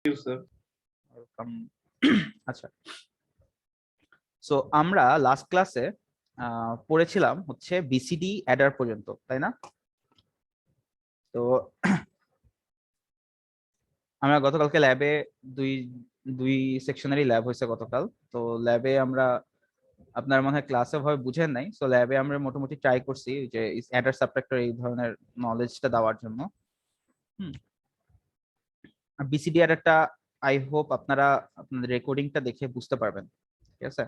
you, sir. আচ্ছা, so আমরা last ক্লাসে পড়েছিলাম হচ্ছে বিসিডি অ্যাডার পর্যন্ত, তাই না? তো আমরা গতকালকে ল্যাবে দুই দুই সেকশনেরই ল্যাব হয়েছে গতকাল। তো ল্যাবে আমরা, আপনার মনে হয় ক্লাসে ভাবে বুঝেন নাই, সো ল্যাবে আমরা মোটামুটি ট্রাই করছি যে অ্যাডার সাবট্রাক্টর এই ধরনের নলেজটা দেওয়ার জন্য। বিসিডি অ্যাডারটা আই হোপ আপনারা আপনাদের রেকর্ডিংটা দেখে বুঝতে পারবেন, ঠিক আছে?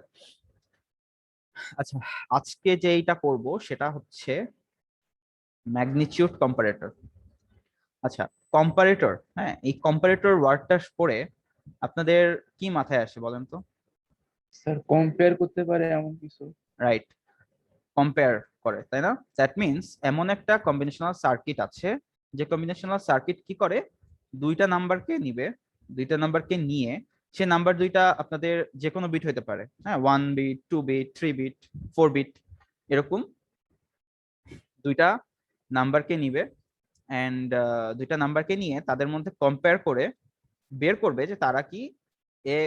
আচ্ছা, আজকে যেইটা করব সেটা হচ্ছে ম্যাগনিটিউড কম্পারেটর। আচ্ছা, কম্পারেটর, হ্যাঁ, এই কম্পারেটর ওয়ার্ডটা পড়ে আপনাদের কি মাথায় আসে বলেন তো? স্যার কম্পেয়ার করতে পারে এমন কিছু। রাইট, কম্পেয়ার করে, তাই না? দ্যাট মিনস এমন একটা কম্বিনেশনাল সার্কিট আছে যে কম্বিনেশনাল সার্কিট কি করে, দুইটা নাম্বারকে নিবে, দুইটা নাম্বারকে নিয়ে সে নাম্বার দুইটা আপনাদের যে কোনো বিট হইতে পারে, হ্যাঁ, 1 বিট, 2 বিট, 3 বিট, 4 বিট, এরকম দুইটা নাম্বারকে নিবে অ্যান্ড দুইটা নাম্বারকে নিয়ে তাদের মধ্যে কম্পেয়ার করে বের করবে যে তারা কি এ,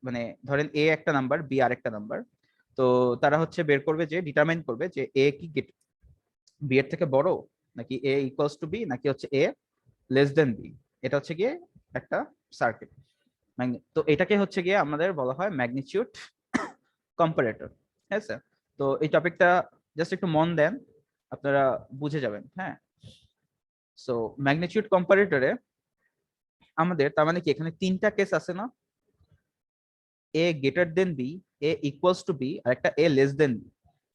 মানে ধরেন এ একটা নাম্বার, বি আর একটা নাম্বার। তো তারা হচ্ছে বের করবে, যে ডিটারমাইন করবে যে এ কি বি এর থেকে বড়, নাকি এ ইকুয়ালস টু বি, নাকি হচ্ছে এ লেস দেন বি। এটা হচ্ছে গিয়ে একটা সার্কিট। তো এটাকে হচ্ছে গিয়ে আমাদের বলা হয় ম্যাগনিটিউড কম্পারেটর। হ্যাঁ স্যার, তো এই টপিকটা জাস্ট একটু মন দেন, আপনারা বুঝে যাবেন। হ্যাঁ, সো ম্যাগনিটিউড কম্পারেটরে আমাদের তার মানে কি এখানে তিনটা কেস আছে না? A greater than B, A equals to B, আর একটা এ লেস দেন বি।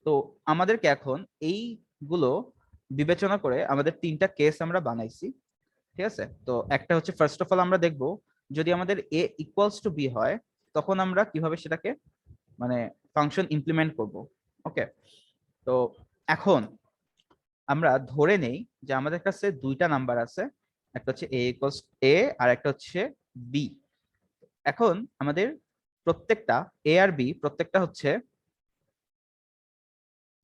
তো আমাদেরকে এখন এইগুলো বিবেচনা করে আমাদের তিনটা কেস আমরা বানাইছি, ঠিক আছে? তো একটা হচ্ছে ফার্স্ট অফ অল আমরা দেখব, যদি আমাদের এ ইকুয়ালস টু বি হয় তখন আমরা কিভাবে সেটাকে মানে ফাংশন ইমপ্লিমেন্ট করব। ওকে, তো এখন আমরা ধরে নেই যে আমাদের কাছে দুইটা নাম্বার আছে, একটা হচ্ছে এ ইকুয়ালস এ আর একটা হচ্ছে বি। এখন আমাদের প্রত্যেকটা এ আর বি প্রত্যেকটা হচ্ছে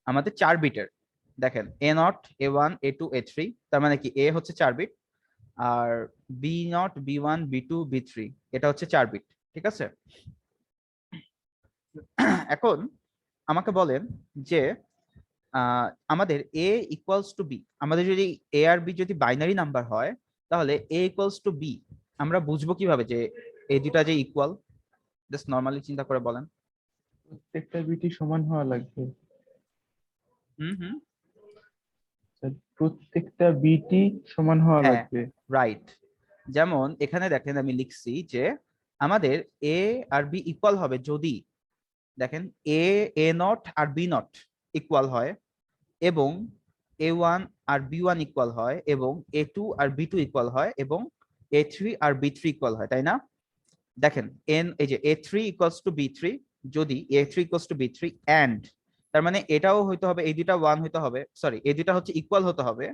আমাদের 4 বিটের। দেখেন, A0, A1, A2, A3, তার মানে কি এ হচ্ছে 4 বিট, আর B0, B1, B2, B3 এটা হচ্ছে 4 বিট, ঠিক আছে? এখন আমাকে বলেন যে আমাদের এ ইকুয়ালস টু বি, আমাদের যদি এ আর বি যদি বাইনারি নাম্বার হয় তাহলে এ ইকুয়ালস টু বি আমরা বুঝবো কিভাবে যে এই দুটা যে ইকুয়াল? জাস্ট নর্মালি চিন্তা করে বলেন। প্রত্যেকটা বিটই সমান হওয়া লাগবে। হুম হুম, স্যার প্রত্যেকটা বিটই সমান হওয়া হ্যাঁ, লাগবে। রাইট। যেমন এখানে দেখেন আমি লিখছি যে আমাদের এ আর বি ইকুয়াল হবে যদি, দেখেন, এ এ নট আর বি নট ইকুয়াল হয়, এবং A1 আর B1 ইকুয়াল হয়, এবং A2 আর B2 ইকুয়াল হয়, এবং A3 আর B3 ইকুয়াল হয়, তাই না? দেখেন, এন এই যে A3 ইকুয়ালস টু B3, যদি A3 equals to B3 and, তার মানে এটাও হইতে হবে, এই দুইটা ওয়ান হইতে হবে, সরি এই দুইটা হচ্ছে ইকুয়াল হতে হবে,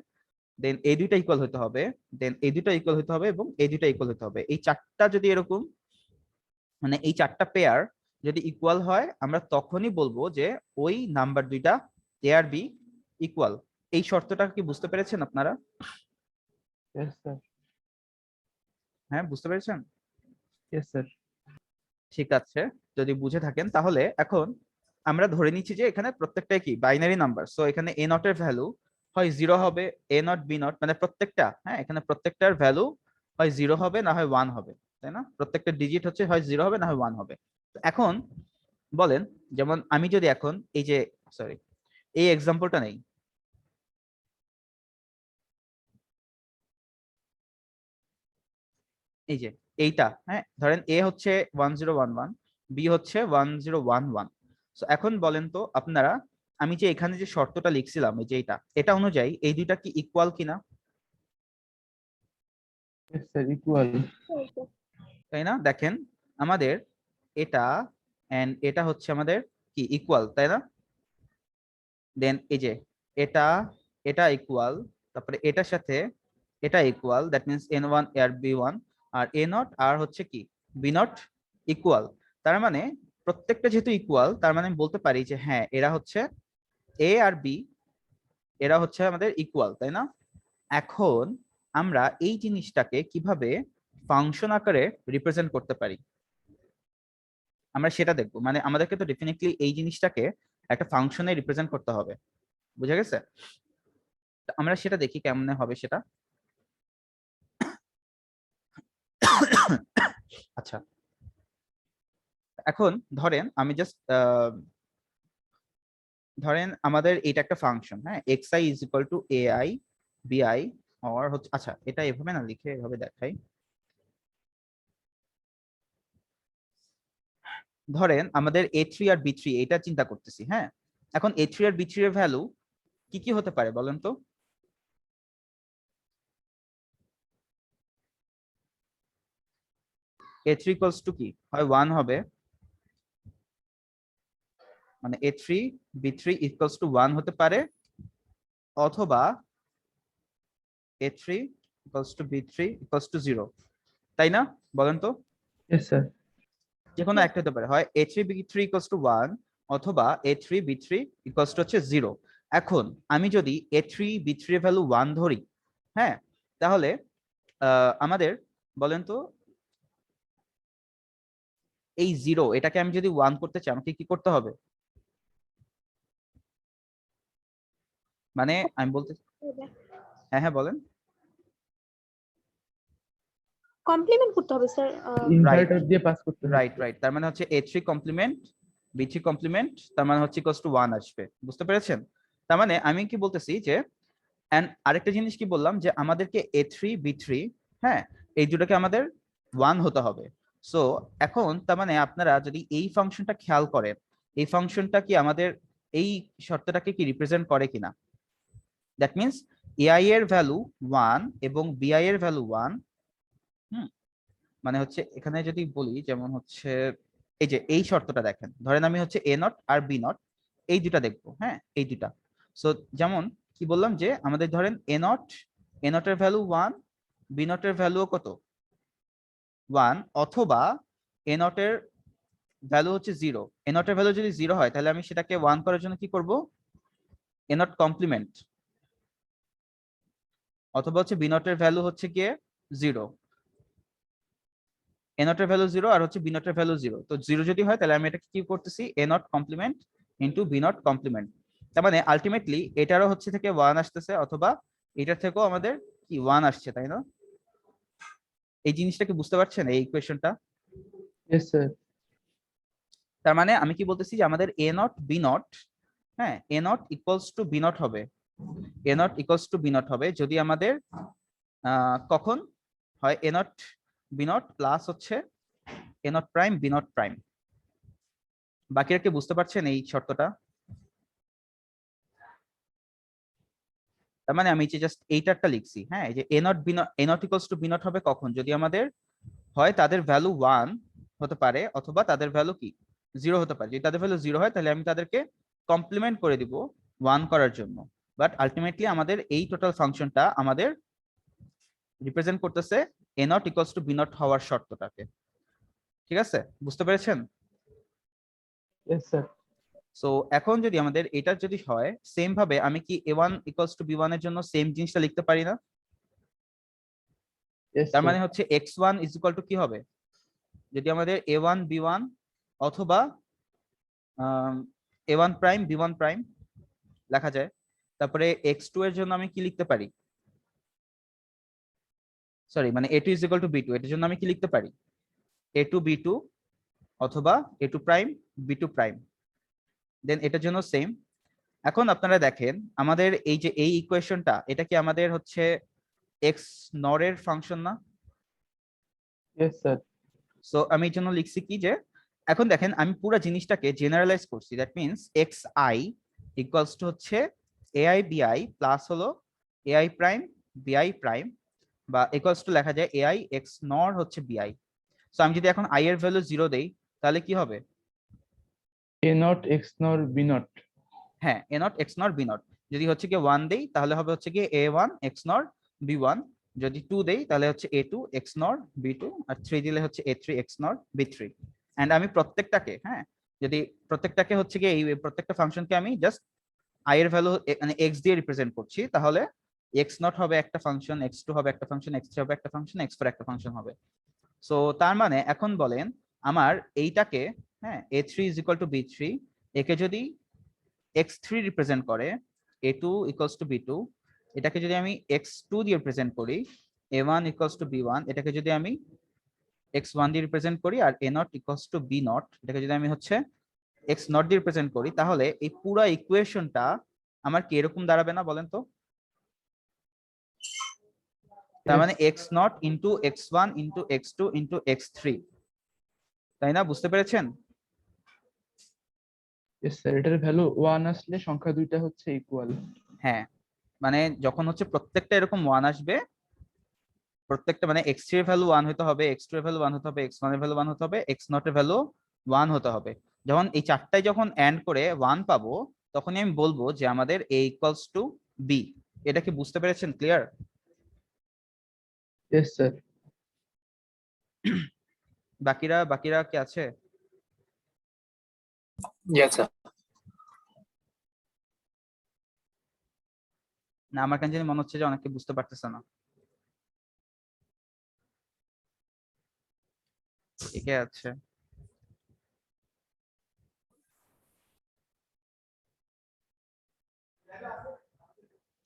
দেন এই দুইটা ইকুয়াল হতে হবে, দেন এই দুইটা ইকুয়াল হতে হবে, এবং এই দুইটা ইকুয়াল হতে হবে। এই চারটা যদি এরকম, মানে এই চারটা পেয়ার যদি ইকুয়াল হয় আমরা তখনই বলবো যে ওই নাম্বার দুইটা এ আর বি ইকুয়াল। এই শর্তটা কি বুঝতে পেরেছেন আপনারা? Yes sir. হ্যাঁ, বুঝতে পেরেছেন? Yes sir. ঠিক আছে, যদি বুঝে থাকেন তাহলে এখন আমরা ধরে নিচ্ছি যে এখানে প্রত্যেকটাই কি বাইনারি নাম্বার, সো এখানে এ নট এর ভ্যালু হয় 0 হবে, এ নট বি নট মানে প্রত্যেকটা, হ্যাঁ, এখানে প্রত্যেকটার ভ্যালু হয় 0 হবে না হয় 1 হবে, তাই না? প্রত্যেকটা ডিজিট হচ্ছে হয় 0 হবে না হয় 1 হবে। তো এখন বলেন, যেমন আমি যদি এখন এই যে, সরি, এই এক্সাম্পলটা নেই, এই যে এইটা, হ্যাঁ, ধরেন এ হচ্ছে 1011, বি হচ্ছে 1011। তো এখন বলেন তো আপনারা, আমি যে এখানে যে শর্তটা লিখছিলাম এই যে এটা অনুযায়ী এই দুইটা কি ইকুয়াল কিনা? Yes sir, equal. তাই না? দেখেন, আমাদের এটা এন্ড এটা হচ্ছে আমাদের কি ইকুয়াল, তাই না? দেন এই যে এটা এটা ইকুয়াল, তারপরে এটার সাথে এটা ইকুয়াল, দ্যাট মিনস N1 আর B1, আর এ নট আর হচ্ছে কি বি নট ইকুয়াল। তার মানে প্রত্যেকটা যেহেতু ইকুয়াল, তার মানে আমি বলতে পারি যে হ্যাঁ এরা হচ্ছে এ আর বি, এরা হচ্ছে আমাদের ইকুয়াল, তাই না? এখন আমরা এই জিনিসটাকে কিভাবে ফাংশন আকারে রিপ্রেজেন্ট করতে পারি, আমরা সেটা দেখবো। মানে আমাদেরকে তো ডেফিনেটলি এই জিনিসটাকে একটা ফাংশনে রিপ্রেজেন্ট করতে হবে, বুঝা গেছে? তো আমরা সেটা দেখি কেমনে হবে সেটা। আচ্ছা, এখন ধরেন আমি জাস্ট ধরেন আমাদের এটা একটা ফাংশন, হ্যাঁ, xi is equal two ai bi, আর হচ্ছে, আচ্ছা এটা এভাবে না লিখে এভাবে দেখাই। ধরেন আমাদের a3 আর b3 এটা চিন্তা করতেছি, হ্যাঁ। এখন a3 আর b3 এর ভ্যালু কি কি হতে পারে বলেন তো? a3 ইকুয়ালস টু কি হয়, 1 হবে, মানে a3 b3 ইকুয়ালস টু 1 হতে পারে, অথবা a3 equals to b3 equals to 0, তাই না? বলেন তো। Yes sir. যে কোনো একটা হতে পারে, হয় a3 b3 ইকুয়ালস টু 1 অথবা a3 b3 ইকুয়ালস টু হচ্ছে 0। এখন আমি যদি a3 b3 এর ভ্যালু 1 ধরি, হ্যাঁ, তাহলে আমাদের বলেন তো এই 0 এটাকে আমি যদি 1 করতে চাই আমাকে কি করতে হবে? মানে আমি বলতে, হ্যাঁ হ্যাঁ বলেন। কমপ্লিমেন্ট করতে হবে স্যার। ইনভার্টার দিয়ে পাস করতে হবে। রাইট রাইট, তার মানে হচ্ছে a3 কমপ্লিমেন্ট b3 কমপ্লিমেন্ট, তার মানে হচ্ছে ইকুয়ালস টু 1 আসবে, বুঝতে পেরেছেন? তার মানে আমি কি বলতেছি যে, এন্ড আরেকটা জিনিস কি বললাম যে আমাদেরকে a3 b3, হ্যাঁ, এই দুটোকে আমাদের 1 হতে হবে। সো এখন তার মানে আপনারা যদি এই ফাংশনটা খেয়াল করেন, এই ফাংশনটা কি আমাদের এই শর্তটাকে কি রিপ্রেজেন্ট করে কিনা? দ্যাট মিনস ai এর ভ্যালু 1 এবং bi এর ভ্যালু 1। মানে হচ্ছে এখানে যদি বলি, যেমন হচ্ছে এই যে এই শর্তটা দেখেন, ধরেন আমি হচ্ছে a নট আর b নট এই দুটা দেখবো, হ্যাঁ, এই দুটা। সো যেমন কি বললাম যে আমাদের ধরেন a নট এর ভ্যালু 1, b নট এর ভ্যালু কত 1, অথবা a নট এর ভ্যালু হচ্ছে 0। a নট এর ভ্যালু যদি 0 হয় তাহলে আমি সেটাকে 1 করার জন্য কি করব, a নট কমপ্লিমেন্ট, অথবা হচ্ছে b নট এর ভ্যালু হচ্ছে গিয়ে 0, a নট এর ভ্যালু 0 আর হচ্ছে b নট এর ভ্যালু 0। তো 0 যদি হয় তাহলে আমি এটাকে কি করতেছি, a not complement into b not complement. তার মানে আলটিমেটলি এটারও হচ্ছে থেকে 1 আসতেছে, অথবা এটার থেকেও আমাদের কি 1 আসছে, তাই না? এই জিনিসটা কি বুঝতে পারছেন, এই ইকুয়েশনটা? Yes sir. তার মানে আমি কি বলতেছি যে আমাদের a নট b নট, হ্যাঁ, a not equals two b not হবে, a not equals two b not হবে যদি আমাদের কখন হয় a not b not plus হচ্ছে a not prime b not prime. বাকিরা কি বুঝতে পারছেন এই শর্তটা? তার মানে আমি যে জাস্ট এইটারটা লিখছি, হ্যাঁ, এই যে a not b not, a not equals two b not হবে কখন, যদি আমাদের হয় তাদের ভ্যালু 1 হতে পারে, অথবা তাদের ভ্যালু কি 0 হতে পারে। যদি তাদের ভ্যালু 0 হয় তাহলে আমি তাদেরকে কমপ্লিমেন্ট করে দিব 1 করার জন্য। বাট আলটিমেটলি আমাদের এই টোটাল ফাংশনটা আমাদের রিপ্রেজেন্ট করতেছে a not equals two b not হওয়ার শর্তটাকে। ঠিক আছে, বুঝতে পেরেছেন? Yes sir. সো এখন যদি আমাদের এটা যদি হয় সেম ভাবে, আমি কি a1 ইকুয়ালস টু b1 এর জন্য সেম জিনিসটা লিখতে পারি না? ইয়েস তার স্যার। মানে হচ্ছে x1 ইজ ইকুয়াল টু কি হবে, যদি আমাদের a1 b1 অথবা a1 প্রাইম b1 প্রাইম লেখা যায়, তারপরে x2 এর জন্য আমি কি লিখতে পারি, সরি মানে a2 is equal to b2, এটার জন্য আমি কি লিখতে পারি, a2 b2 অথবা a2 প্রাইম b2 প্রাইম। দেন এটার জন্য সেম। এখন আপনারা দেখেন আমাদের এই যে এই ইকুয়েশনটা, এটা কি আমাদের হচ্ছে এক্স নর এর ফাংশন না? Yes sir. সো আমি এই জন্য লিখছি কি যে, এখন দেখেন আমি পুরো জিনিসটাকে জেনারেলাইজ করছি, that means x I equals to হচ্ছে এআই বিআই প্লাস হলো এআই প্রাইম বিআই প্রাইম, বা ইকুয়ালস টু লেখা যায় এআই এক্স নর হচ্ছে বিআই। সো আমি যদি এখন আই এর ভ্যালু 0 দেই তাহলে কি হবে, A naught XNOR B not. হ্যাঁ, A naught XNOR B naught. যদি হচ্ছে কি 1 দেই তাহলে হবে হচ্ছে কি a1 এক্স নর b1, যদি 2 দেই তাহলে হচ্ছে a2 এক্স নর b2, আর 3 দিলে হচ্ছে a3 এক্স নর b3। এন্ড আমি প্রত্যেকটাকে, হ্যাঁ, যদি প্রত্যেকটাকে হচ্ছে কি এই প্রত্যেকটা ফাংশনকে আমি জাস্ট i এর ভ্যালু মানে x দিয়ে রিপ্রেজেন্ট করছি, তাহলে এক্স নট হবে একটা ফাংশন, এক্স টু হবে একটা ফাংশন, এক্স থ্রি হবে একটা ফাংশন, এক্স ফোর একটা ফাংশন হবে। সো তার মানে এখন বলেন আমার এইটাকে, হ্যাঁ, A three is equal to B three, একে যদি এক্স থ্রি রিপ্রেজেন্ট করে, A two equals to B two, এটাকে যদি আমি এক্স টু দিয়ে রিপ্রেজেন্ট করি, A one equals to B one, এটাকে যদি আমি এক্স ওয়ান দিয়ে রিপ্রেজেন্ট করি, আর A naught equals to B not, এটাকে যদি আমি হচ্ছে এক্স নট দিয়ে রিপ্রেজেন্ট করি, তাহলে এই পুরো ইকুয়েশনটা আমার কি এরকম দাঁড়াবে না বলেন তো? তার মানে x not into x one into x two into x three, তাই না? বুঝতে পেরেছেন? ইয়েস স্যার, এটার ভ্যালু 1 আসলে সংখ্যা দুইটা হচ্ছে ইকুয়াল। হ্যাঁ, মানে যখন হচ্ছে প্রত্যেকটা এরকম ওয়ান আসবে, প্রত্যেকটা মানে এক্স থ্রি এর ভ্যালু ওয়ান হতে হবে, এক্স টু এর ভ্যালু ওয়ান হতে হবে, এক্স ওয়ান এর ভ্যালু ওয়ান হতে হবে, এক্স নট এর ভ্যালু ওয়ান হতে হবে। যখন এই চারটায় যখন এন্ড করে ওয়ান পাবো, তখনই আমি বলবো যে আমাদের এ ইকুয়ালস টু বি। এটা কি বুঝতে পেরেছেন? ক্লিয়ার? Yes sir. বাকিরা বাকিরা কি আছে? Yes, sir. না, আমার কেন জানি মনে হচ্ছে যে অনেকে বুঝতে পারতেছে না। কে আছে?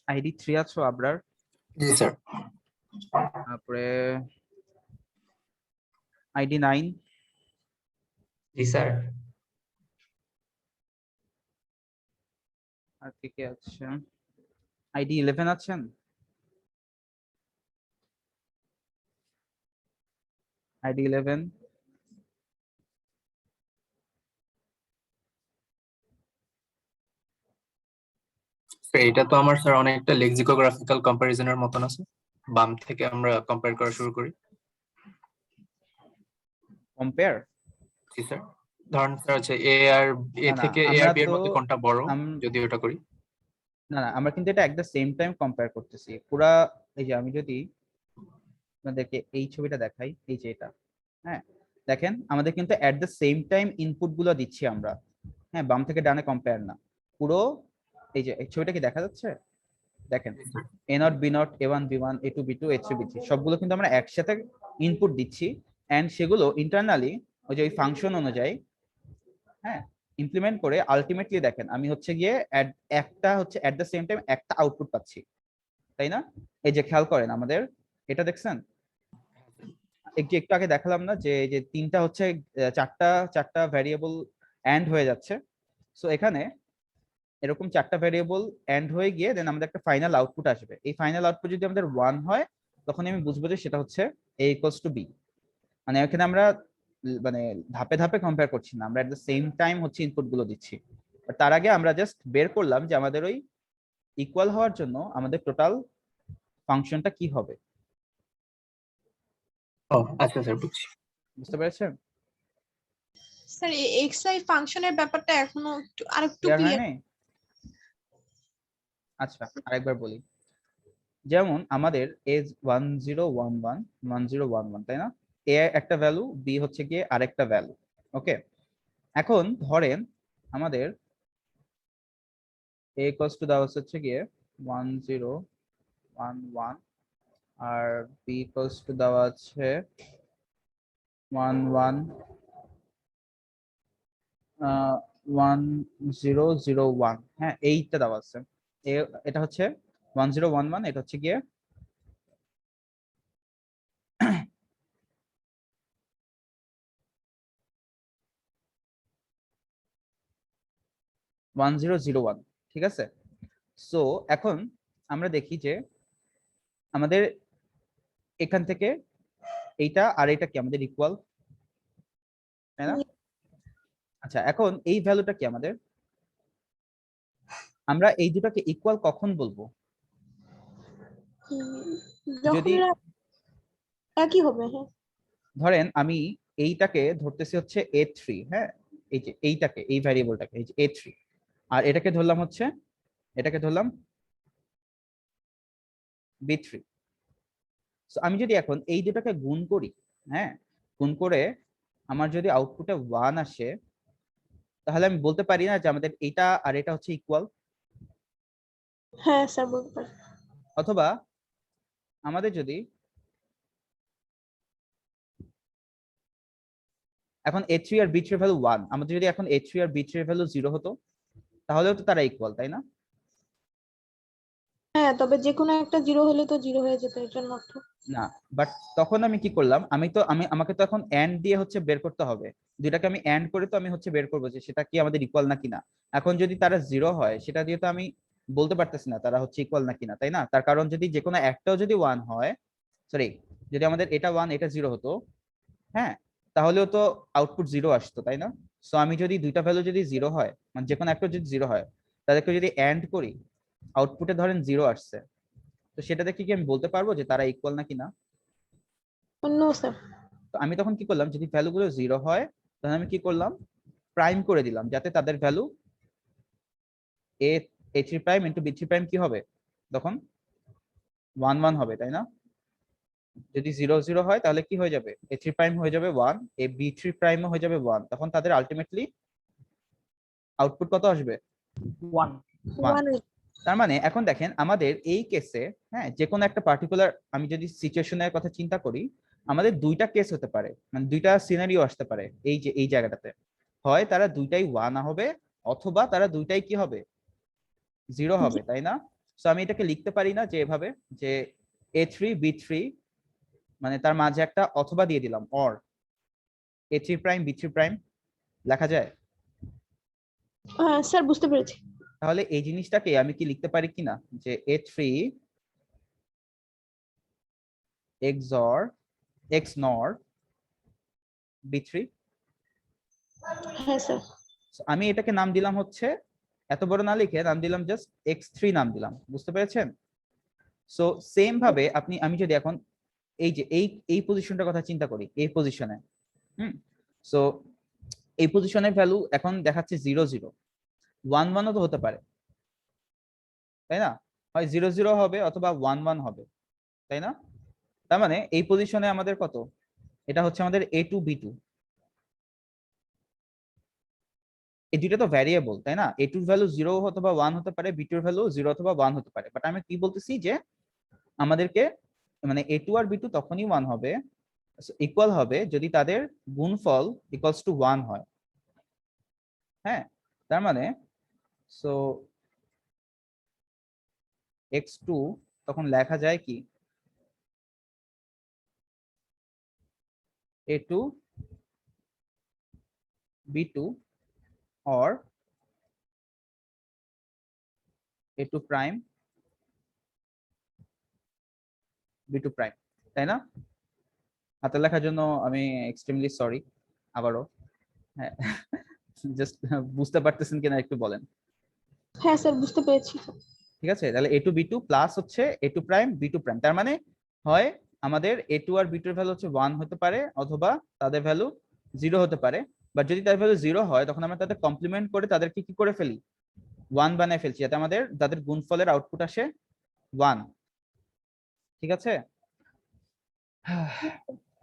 আইডি 3 আছো আবরার? Yes, sir. তারপরে আইডি 9, Yes, sir. আর কে আছে? আইডি 11 আছেন? আইডি 11, স্যার এটা তো আমার স্যার অনেকটা লেক্সিকোগ্রাফিক্যাল কম্পারিজনের মতন আছে, বাম থেকে আমরা কম্পেয়ার করা শুরু করি। কম্পেয়ার? জি স্যার, ধরুন স্যার হচ্ছে এ আর এ না, না, থেকে এ আমরা আর বি এর তো মধ্যে কোনটা বড়, আম- যদি ওটা করি। না না, আমরা কিন্তু এটা at the same time compare করতেছি পুরা। এই যে আমি যদি আপনাদেরকে এই ছবিটা দেখাই, এই যে এটা, হ্যাঁ, দেখেন আমাদের কিন্তু at the same time input গুলো দিচ্ছি আমরা, হ্যাঁ, বাম থেকে ডানে কম্পেয়ার না, পুরো। এই যে এই ছবিটা কি দেখা যাচ্ছে? দেখেন, A naught B naught, A one B one, A two B two, A three B three, সবগুলো কিন্তু আমরা একসাথে ইনপুট দিচ্ছি, এন্ড সেগুলো ইন্টারনালি ওই যে ওই ফাংশন অনুযায়ী, হ্যাঁ, ইমপ্লিমেন্ট করে আলটিমেটলি দেখেন আমি হচ্ছে গিয়ে একটা হচ্ছে এট দ্য সেম টাইম একটা আউটপুট পাচ্ছি, তাই না? এই যে খেয়াল করেন আমাদের এটা দেখছেন, একটু আগে দেখালাম না যে যে তিনটা হচ্ছে চারটা চারটা ভ্যারিয়েবল এন্ড হয়ে যাচ্ছে। সো এখানে এরকম চারটা ভ্যারিয়েবল এন্ড হয়ে গিয়ে দেন আমাদের একটা ফাইনাল আউটপুট আসবে। এই ফাইনাল আউটপুট যদি আমাদের 1 হয়, তখন আমি বুঝবো যে সেটা হচ্ছে a ইকুয়ালস টু b। মানে এখানে আমরা মানে ধাপে ধাপে কম্পেয়ার করছি না, আমরা এট দ্য সেম টাইম হচ্ছে ইনপুট গুলো দিচ্ছি। তার আগে আমরা জাস্ট বের করলাম যে আমাদের ওই ইকুয়াল হওয়ার জন্য আমাদের টোটাল ফাংশনটা কি হবে। ও আচ্ছা স্যার, বুঝছি। বুঝতে পেরেছেন? স্যার এক্সআই ফাংশনের ব্যাপারটা এখনো আরেকটু ক্লিয়ার হয় ক্লিয়ার। নাই? আচ্ছা, আরেকবার বলি। যেমন আমাদের এজ 1011 1011, তাই না? এ একটা ভ্যালু, বি হচ্ছে গিয়ে আরেকটা ভ্যালু। ওকে, এখন ধরেন আমাদের এ ইকুয়ালস টু দেওয়া হচ্ছে গিয়ে 1011, আর বি ইকুয়ালস টু দেওয়া আছে 1001। হ্যাঁ, এইটা দেওয়া আছে। এটা হচ্ছে 1011, এটা হচ্ছে গিয়ে 1001, ঠিক আছে? সো এখন আমরা দেখি যে আমাদের এখান থেকে এইটা আর এটা কি আমাদের ইকুয়াল, তাই না? আচ্ছা, এখন এই ভ্যালুটা কি আমাদের, আমরা এই দুটাকে ইকুয়াল কখন বলবো? যখন যদি এরা একই হবে। হ্যাঁ, ধরেন আমি এইটাকে ধরতেছি হচ্ছে a3, হ্যাঁ, এই যে এইটাকে, এই ভ্যারিয়েবলটাকে, এই যে a3, আর এটাকে ধরলাম হচ্ছে, এটাকে ধরলাম b3। সো আমি যদি এখন এই দুটাকে গুণ করি, হ্যাঁ, গুণ করে আমার যদি আউটপুটে 1 আসে, তাহলে আমি বলতে পারি না যে আমাদের এটা আর এটা হচ্ছে ইকুয়াল? হ্যাঁ স্যার বলতে পারি। অথবা আমাদের যদি এখন a3 আর b3 এর ভ্যালু 1, আমাদের যদি এখন a3 আর b3 এর ভ্যালু 0 হতো তাহলেও তো তারা ইকুয়াল, তাই না? হ্যাঁ, তবে যে কোনো একটা জিরো হলে তো জিরো হয়ে যেত, এর জন্য অর্থ। না, বাট তখন আমি কি করলাম, আমাকে তো এখন এন্ড দিয়ে হচ্ছে বের করতে হবে, দুইটাকে আমি এন্ড করে তো আমি হচ্ছে বের করবো যে সেটা কি আমাদের ইকুয়াল নাকি না। এখন যদি তারা 0 হয় সেটা দিয়ে তো আমি বলতে পারতেছি না তারা হচ্ছে ইকুয়াল নাকি না, তাই না? তার কারণ যদি যে কোনো একটাও যদি 1 হয়, সরি, যদি আমাদের এটা 1 এটা 0 হতো, হ্যাঁ, তাহলেও তো আউটপুট 0 আসতো, তাই না? সো আমি যদি দুইটা ভ্যালু যদি 0 হয়, মানে যে কোনো একটা যদি 0 হয়, তাদেরকে যদি এন্ড করি, আউটপুটে ধরেন 0 আসছে, তো সেটা দেখে কি আমি বলতে পারবো যে তারা ইকুয়াল নাকি না? No sir. তো আমি তখন কি করলাম, যদি ভ্যালুগুলো 0 হয় তখন আমি কি করলাম, প্রাইম করে দিলাম, যাতে তাদের value a3 prime into b3 prime কি হবে, তখন 1 1 হবে, তাই না? যদি 0 0 হয় তাহলে কি হয়ে যাবে, a3 প্রাইম হয়ে যাবে 1, a b3 প্রাইম হয়ে যাবে 1, তখন তাদের আলটিমেটলি আউটপুট কত আসবে, 1 1। তার মানে এখন দেখেন আমাদের এই কেসে, হ্যাঁ, যে কোনো একটা পার্টিকুলার আমি যদি সিচুয়েশনের কথা চিন্তা করি, আমাদের দুইটা কেস হতে পারে, মানে দুইটা সিনারিও আসতে পারে এই জায়গাটাতে, হয় তারা দুইটাই 1 হবে অথবা তারা দুইটাই কি হবে, 0 হবে, তাই না? সো আমি এটাকে লিখতে পারি না যে এভাবে, যে a3 b3, মানে তার মাঝে একটা অথবা দিয়ে দিলাম, or a3 prime b3 prime লেখা যায়? স্যার বুঝতে পেরেছি। তাহলে এই জিনিসটাকে আমি কি লিখতে পারি কিনা, যে a3 XOR XNOR b3। হ্যাঁ স্যার। আমি এটাকে নাম দিলাম হচ্ছে, এত বড় না লিখে নাম দিলাম জাস্ট x3 নাম দিলাম, বুঝতে পেরেছেন? সো সেম ভাবে আমি যদি এখন এই যে এই পজিশনটার কথা চিন্তা করি, এই পজিশনে, সো এই পজিশনের ভ্যালু এখন দেখাচ্ছে 0 0, 1 1 ও তো হতে পারে, তাই না? হয় 0 0 হবে অথবা 1 1 হবে, তাই না? তার মানে এই পজিশনে আমাদের কত, এটা হচ্ছে আমাদের a2 b2, এই দুইটা তো ভ্যারিয়েবল, তাই না? a2 এর ভ্যালু 0 অথবা 1 হতে পারে, b2 এর ভ্যালু 0 অথবা 1 হতে পারে, বাট আমি কি বলতেছি যে আমাদেরকে, মানে a2 আর b2 তখনই 1 হবে, ইকুয়াল হবে যদি তাদের গুণফল ইকুয়ালস টু 1 হয়। হ্যাঁ, তার মানে সো x2 তখন লেখা যায় কি, a2 b2 or a2 prime b2 prime, তাই না? হাতে লেখার জন্য আমি এক্সট্রিমলি সরি আবারও, হ্যাঁ, জাস্ট বুঝতে পারতেছেন কিনা একটু বলেন। হ্যাঁ স্যার বুঝতে পেরেছি। ঠিক আছে, তাহলে a2 b2 প্লাস হচ্ছে a2 প্রাইম b2 প্রাইম, তার মানে হয় আমাদের a2 আর b2 এর ভ্যালু হচ্ছে 1 হতে পারে অথবা তাদের ভ্যালু 0 হতে পারে, বাট যদি তাদের ভ্যালু 0 হয় তখন আমরা তাদের কমপ্লিমেন্ট করে তাদেরকে কি করে ফেলি, 1 বানায় ফেলছি, যাতে আমাদের তাদের গুণফলের আউটপুট আসে 1। ঠিক আছে,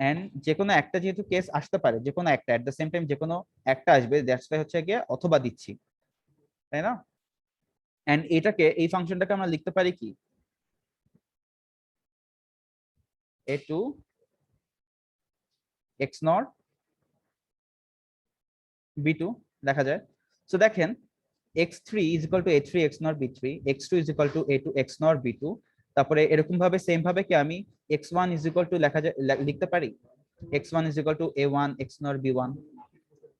এন্ড যে কোনো একটা যেহেতু কেস আসতে পারে, যে কোনো একটা এট দ্য সেম টাইম যে কোনো একটা আসবে, দ্যাটস ওয়াই হচ্ছে গিয়ে অথবা দিচ্ছি, তাই না? এন্ড এটাকে, এই ফাংশনটাকে আমরা লিখতে পারি কি, a2 XNOR b2 দেখা যায়। সো দেখেন x3 is equal to a3 XNOR b3, x2 is equal to a2 XNOR b2, তারপরে এরকম ভাবে সেম ভাবে কি আমি x1 is equal to লেখা যায়, লিখতে পারি x1 is equal to a1 XNOR b1,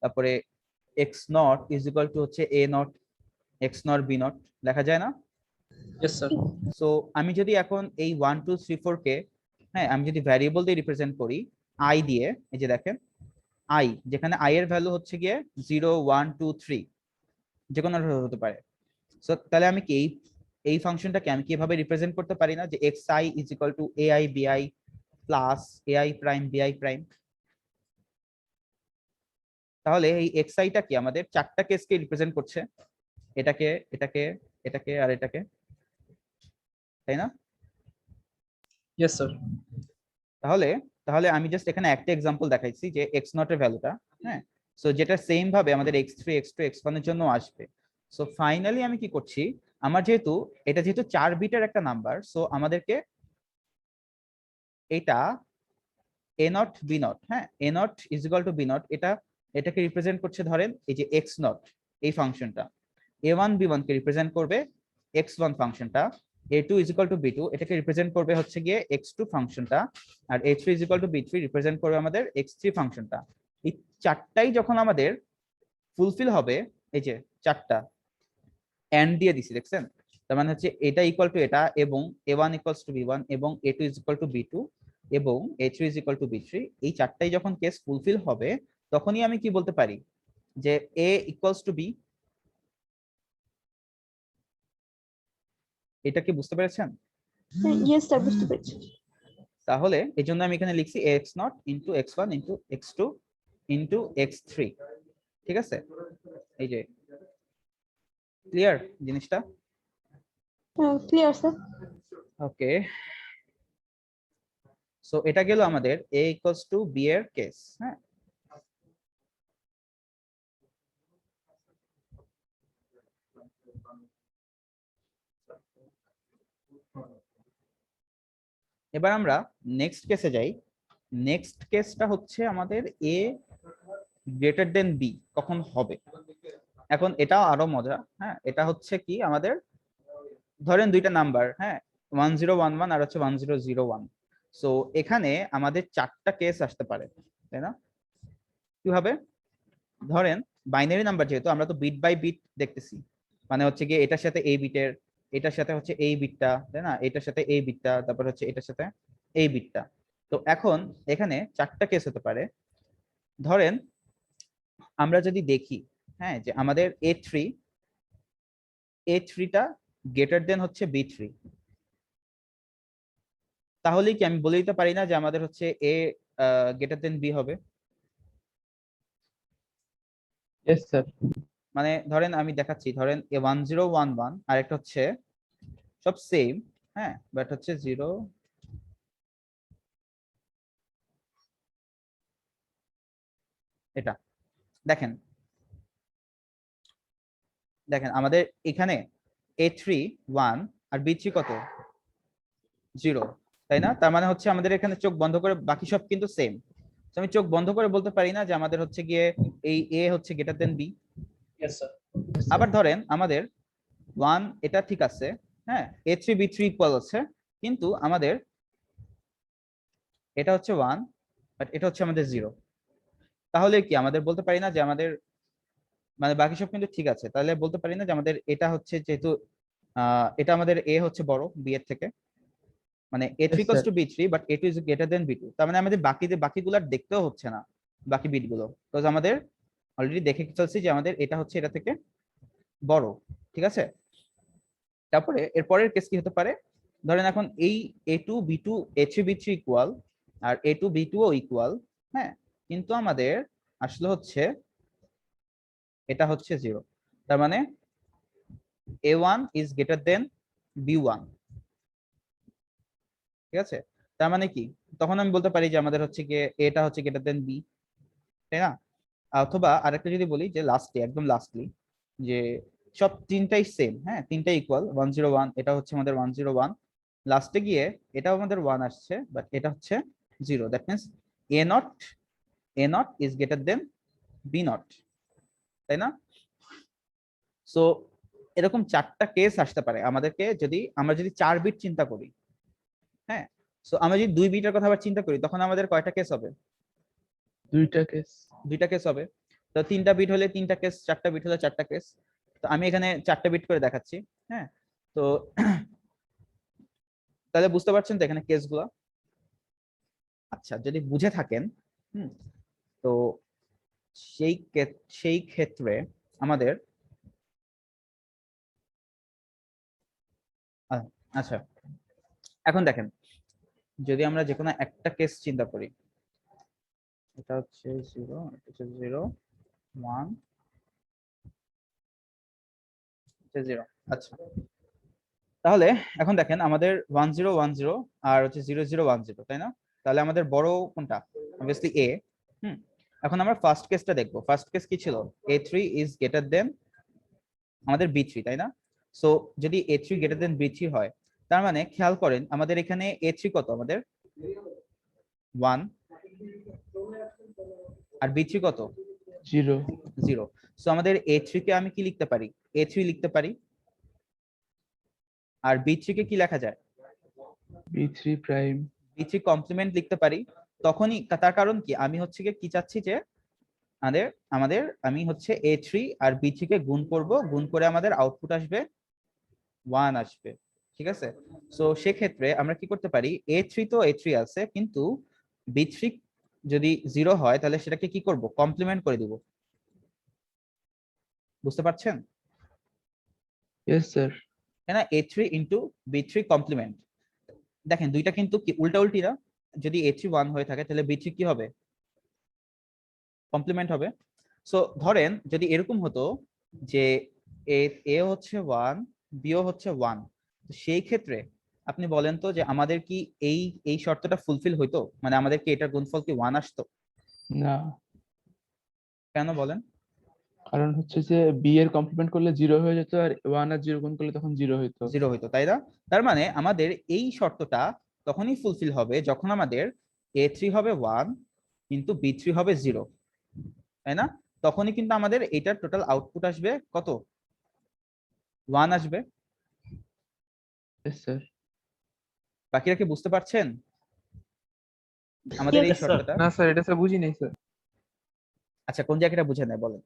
তারপরে x0 is equal to হচ্ছে a0 XNOR b0, লেখা যায় না? Yes sir. সো আমি যদি এখন এই 1 2 3 4 কে, হ্যাঁ, আমি যদি ভ্যারিয়েবল দিয়ে রিপ্রেজেন্ট করি i দিয়ে, এই যে দেখেন i, যেখানে i এর ভ্যালু হচ্ছে গিয়ে 0 1 2 3, যে কোনো হতে পারে। সো তাহলে আমি কি এই ফাংশনটাকে আমি কিভাবে রিপ্রেজেন্ট করতে পারি না, যে xi is equal to ai bi plus ai prime bi prime. তাহলে এই xi টা কি আমাদের চারটা কেসকে রিপ্রেজেন্ট করছে, এটাকে এটাকে এটাকে আর এটাকে, তাই না? Yes sir. তাহলে তাহলে আমি জাস্ট এখানে একটা এক্সাম্পল দেখাইছি যে x0 এর ভ্যালুটা, হ্যাঁ, সো যেটা সেম ভাবে আমাদের x3 x2 x1 এর জন্য আসবে। সো ফাইনালি আমি কি করছি, আমার যেহেতু এটা যেহেতু 4 বিটের একটা নাম্বার, সো আমাদেরকে এটা a নট বি নট, হ্যাঁ, a not is equal to B not, এটাকে রিপ্রেজেন্ট করছে ধরেন এই যে x নট এই ফাংশনটা, a1 b1 কে রিপ্রেজেন্ট করবে x1 ফাংশনটা, a2 is equal to b2 এটাকে রিপ্রেজেন্ট করবে হচ্ছে গিয়ে x2 ফাংশনটা, আর a3 is equal two b3 represent করবে আমাদের x3 ফাংশনটা। এই চারটাই যখন আমাদের ফুলফিল হবে, এই যে চারটা এন্ড দিয়ে দিছি দেখছেন, তার মানে হচ্ছে এটা ইকুয়াল টু এটা, এবং a1 ইকুয়ালস টু b1, এবং a2 is equal to b2, এবং a3 is equal two b3, এই চারটাই যখন কেস ফুলফিল হবে তখনই আমি কি বলতে পারি যে a ইকুয়ালস টু b। এটা কি বুঝতে পেরেছেন? ইয়েস স্যার, বুঝতে পেরেছি। তাহলে এই জন্য আমি এখানে লিখছি x not into x1 into x2 into x3, ঠিক আছে? এই যে ক্লিয়ার জিনিসটা? Clear sir. ওকে, সো এটা গেল আমাদের a ইকুয়ালস টু b এর কেস। হ্যাঁ, এবার আমরা নেক্সট কেসে যাই। নেক্সট কেসটা হচ্ছে আমাদের a গ্রেটার দেন b কখন হবে। এখন এটাও আরো মজা। হ্যাঁ, এটা হচ্ছে কি আমাদের ধরেন দুইটা নাম্বার, হ্যাঁ 1011 আর হচ্ছে 1001, সো এখানে আমাদের চারটা কেস আসতে পারে, তাই না? কিভাবে? ধরেন বাইনারি নাম্বার, যেহেতু আমরা তো বিট বাই বিট দেখতেছি, মানে হচ্ছে কি এটার সাথে এই বিটের, এটার সাথে হচ্ছে এই বিটটা, তাই না, এটার সাথে এই বিটটা, তারপর হচ্ছে এটার সাথে এই বিটটা। তো এখন এখানে চারটা কেস হতে পারে। ধরেন আমরা যদি দেখি, হ্যাঁ, যে আমাদের a3টা গ্রেটার দেন হচ্ছে b3, তাহলে কি আমি বলে দিতে পারি না যে আমাদের হচ্ছে a গ্রেটার দেন b হবে? Yes sir. মানে ধরেন আমি দেখাচ্ছি, ধরেন a1011 আর একটা হচ্ছে সব সেম, হ্যাঁ, বাট হচ্ছে 0, এটা দেখেন দেখেন আমাদের এখানে a3 1 আর b3 কত 0, তাই না? তার মানে হচ্ছে আমাদের এখানে চোখ বন্ধ করে বাকি সব কিন্তু সেম। তো আমি চোখ বন্ধ করে বলতে পারি না যে আমাদের হচ্ছে গিয়ে এই a হচ্ছে greater than b। Yes, sir. আবার ধরেন আমাদের 1 এটা ঠিক আছে, হ্যাঁ, a3 b3 ইকুয়াল আছে, কিন্তু আমাদের এটা হচ্ছে 1 বাট এটা হচ্ছে আমাদের 0, তাহলে কি আমাদের বলতে পারি না যে আমাদের মানে বাকি সব কিন্তু ঠিক আছে, তাহলে বলতে পারি না যে আমাদের এটা হচ্ছে যেহেতু এটা আমাদের a হচ্ছে বড় b এর থেকে, মানে a3 Yes, equals sir. To b3 but a2 is greater than b2, তার মানে আমাদের বাকিগুলো দেখতেও হচ্ছে না বাকি বিটগুলো, বিকজ আমাদের অলরেডি দেখে ফেলছি যে আমাদের এটা হচ্ছে এটা থেকে বড়, ঠিক আছে? তারপরে এরপরের কেস কি হতে পারে? ধরেন এখন এই a2 b2 a3 b3 equal আর a2 b2 ও ইকুয়াল, হ্যাঁ, কিন্তু আমাদের আসলে হচ্ছে এটা হচ্ছে 0, তার মানে a1 is greater then b1, ঠিক আছে? তার মানে কি তখন আমি বলতে পারি যে আমাদের হচ্ছে গিয়ে এটা হচ্ছে গ্রেটার দেন b, তাই না? অথবা আরেকটা যদি বলি যে লাস্টে একদম লাস্টলি যে সব তিনটাই সেম, হ্যাঁ, তিনটাই ইকুয়াল 101, এটা হচ্ছে আমাদের 101, লাস্টে গিয়ে এটাও আমাদের 1 আসছে বাট এটা হচ্ছে 0, that means a not is greater than b not, তাই না? সো এরকম চারটা কেস আসতে পারে আমাদেরকে, যদি আমরা যদি 4 বিট চিন্তা করি, হ্যাঁ, সো আমরা যদি 2 বিটের কথা আবার চিন্তা করি তখন আমাদের কয়টা কেস হবে? দুইটা কেস। দুইটা কেস হবে। তো 3টা বিট হলে 3টা কেস, 4টা বিট হলে 4টা কেস। তো আমি এখানে 4টা বিট করে দেখাচ্ছি, হ্যাঁ। তো তাহলে বুঝতে পারছেন তো এখানে কেসগুলো? আচ্ছা, যদি বুঝে থাকেন তো সেই ক্ষেত্রে আমাদের আচ্ছা এখন দেখেন, যদি আমরা যে কোনো একটা কেস চিন্তা করি, এটা হচ্ছে 0, এটা হচ্ছে 0 1 0, আচ্ছা তাহলে এখন দেখেন আমাদের 1010 আর হচ্ছে 0010, তাই না? তাহলে আমাদের বড় কোনটা? Obviously a। এখন আমরা ফার্স্ট কেসটা দেখবো। ফার্স্ট কেস কি ছিল? a3 ইজ গ্রেটার দেন আমাদের b3, তাই না? সো যদি A3 গ্রেটার দেন B3 হয়, তার মানে খেয়াল করেন আমাদের এখানে A3 কত, আমাদের 1, আর B3 কত, 0 0। সো আমাদের A3 কে আমি কি লিখতে পারি, A3 লিখতে পারি, আর B3 কে কি লেখা যায়, B3 প্রাইম। B3 কমপ্লিমেন্ট লিখতে পারি। তখনই তার কারণ কি, আমি হচ্ছে কি চাচ্ছি যে আমাদের আমাদের আমি হচ্ছে A3 আর B3 কে গুণ করব, গুণ করে আমাদের আউটপুট আসবে 1 আসবে, ঠিক আছে। সো সেক্ষেত্রে আমরা কি করতে পারি, A3 তো A3 আছে, কিন্তু B3 যদি 0 হয় তাহলে সেটাকে কি করব, কমপ্লিমেন্ট করে দিব। বুঝতে পারছেন? Yes sir. তাই না, A3 ইন্টু B3 কমপ্লিমেন্ট। দেখেন দুইটা কিন্তু কি উল্টা উল্টি না, যদি A3 1 হয়ে থাকে তাহলে B3 কি হবে, কমপ্লিমেন্ট হবে। সো ধরেন যদি এরকম হতো যে এ হচ্ছে 1, বিও হচ্ছে 1, তো সেই ক্ষেত্রে আপনি বলেন তো যে আমাদের কি এই এই শর্তটা ফুলফিল হইতো, মানে আমাদের কি এটার গুণফল কি 1 আসতো? না, কেন বলেন? কারণ হচ্ছে যে বি এর কমপ্লিমেন্ট করলে 0 হয়ে যেত, আর 1 আর 0 গুণ করলে তখন 0 হইতো। 0 হইতো, তাই না? তার মানে আমাদের এই শর্তটা তখনই ফুলফিল হবে যখন আমাদের A3 হবে 1 কিন্তু B3 হবে 0, তাই না? তখনই কিন্তু আমাদের এটার টোটাল আউটপুট আসবে কত, 1 আসবে। Yes sir. বাকিরা কি বুঝতে পারছেন আমাদের এই Yes, sir. শর্তটা? না স্যার, এটা স্যার বুঝি নাই স্যার। আচ্ছা কোন জায়গাটা বুঝে নেয় বলেন।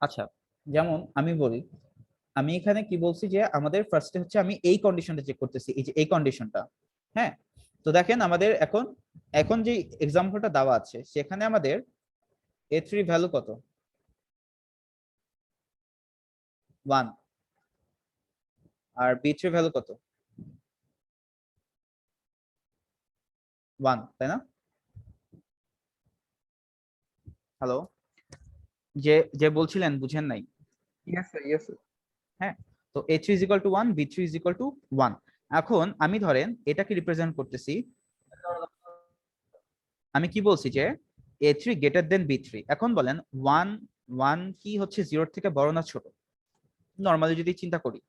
আচ্ছা যেমন আমি বলি, আমি এখানে কি বলছি যে আমাদের ফার্স্টে হচ্ছে আমি এই কন্ডিশনটা চেক করতেছি, এই যে এই কন্ডিশনটা। হ্যাঁ, তো দেখেন আমাদের এখন এখন যে এক্সাম্পলটা দেওয়া আছে সেখানে আমাদের A3 ভ্যালু কত, 1, আর B3 ভ্যালু কত, 1, তাই না? হ্যালো, যে যে বলছিলেন বুঝেন নাই? Yes sir, yes sir. হ্যাঁ, তো A3 is equal to 1, B3 is equal to 1। এখন আমি ধরেন এটাকে রিপ্রেজেন্ট করতেছি, আমি কি বলছি যে A3 গ্রেটার দেন B3। এখন বলেন 1 1 কি হচ্ছে 0 থেকে বড় না ছোট? নরমালি যদি চিন্তা করি,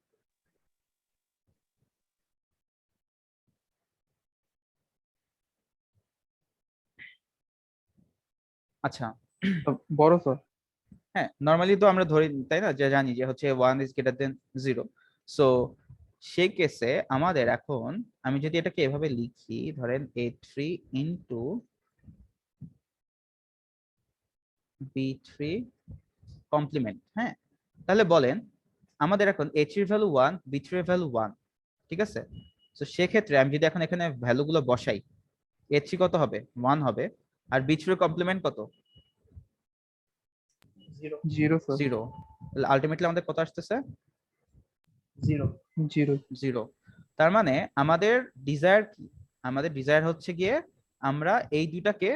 আচ্ছা বড় স্যার। হ্যাঁ নরমালি তো আমরা ধরি তাই না, যে জানি যে হচ্ছে 1 ইজ গ্রেটার দেন 0। সো সেই কেসে আমাদের এখন আমি যদি এটাকে এভাবে লিখি, ধরেন A3 ইনটু B3 কমপ্লিমেন্ট, হ্যাঁ, তাহলে বলেন আমাদের এখন A3 এর ভ্যালু 1, B3 এর ভ্যালু 1, ঠিক আছে। তো সেক্ষেত্রে আমি যদি এখন এখানে ভ্যালুগুলো বসাই, A3 কত হবে, 1 হবে, আর B3 এর কমপ্লিমেন্ট কত, 0 স্যার। 0। তাহলে আলটিমেটলি আমাদের কত আসতেছে, 0। 0। তার মানে আমাদের ডিজায়ার কি, আমাদের ডিজায়ার হচ্ছে গিয়ে আমরা এই দুইটাকে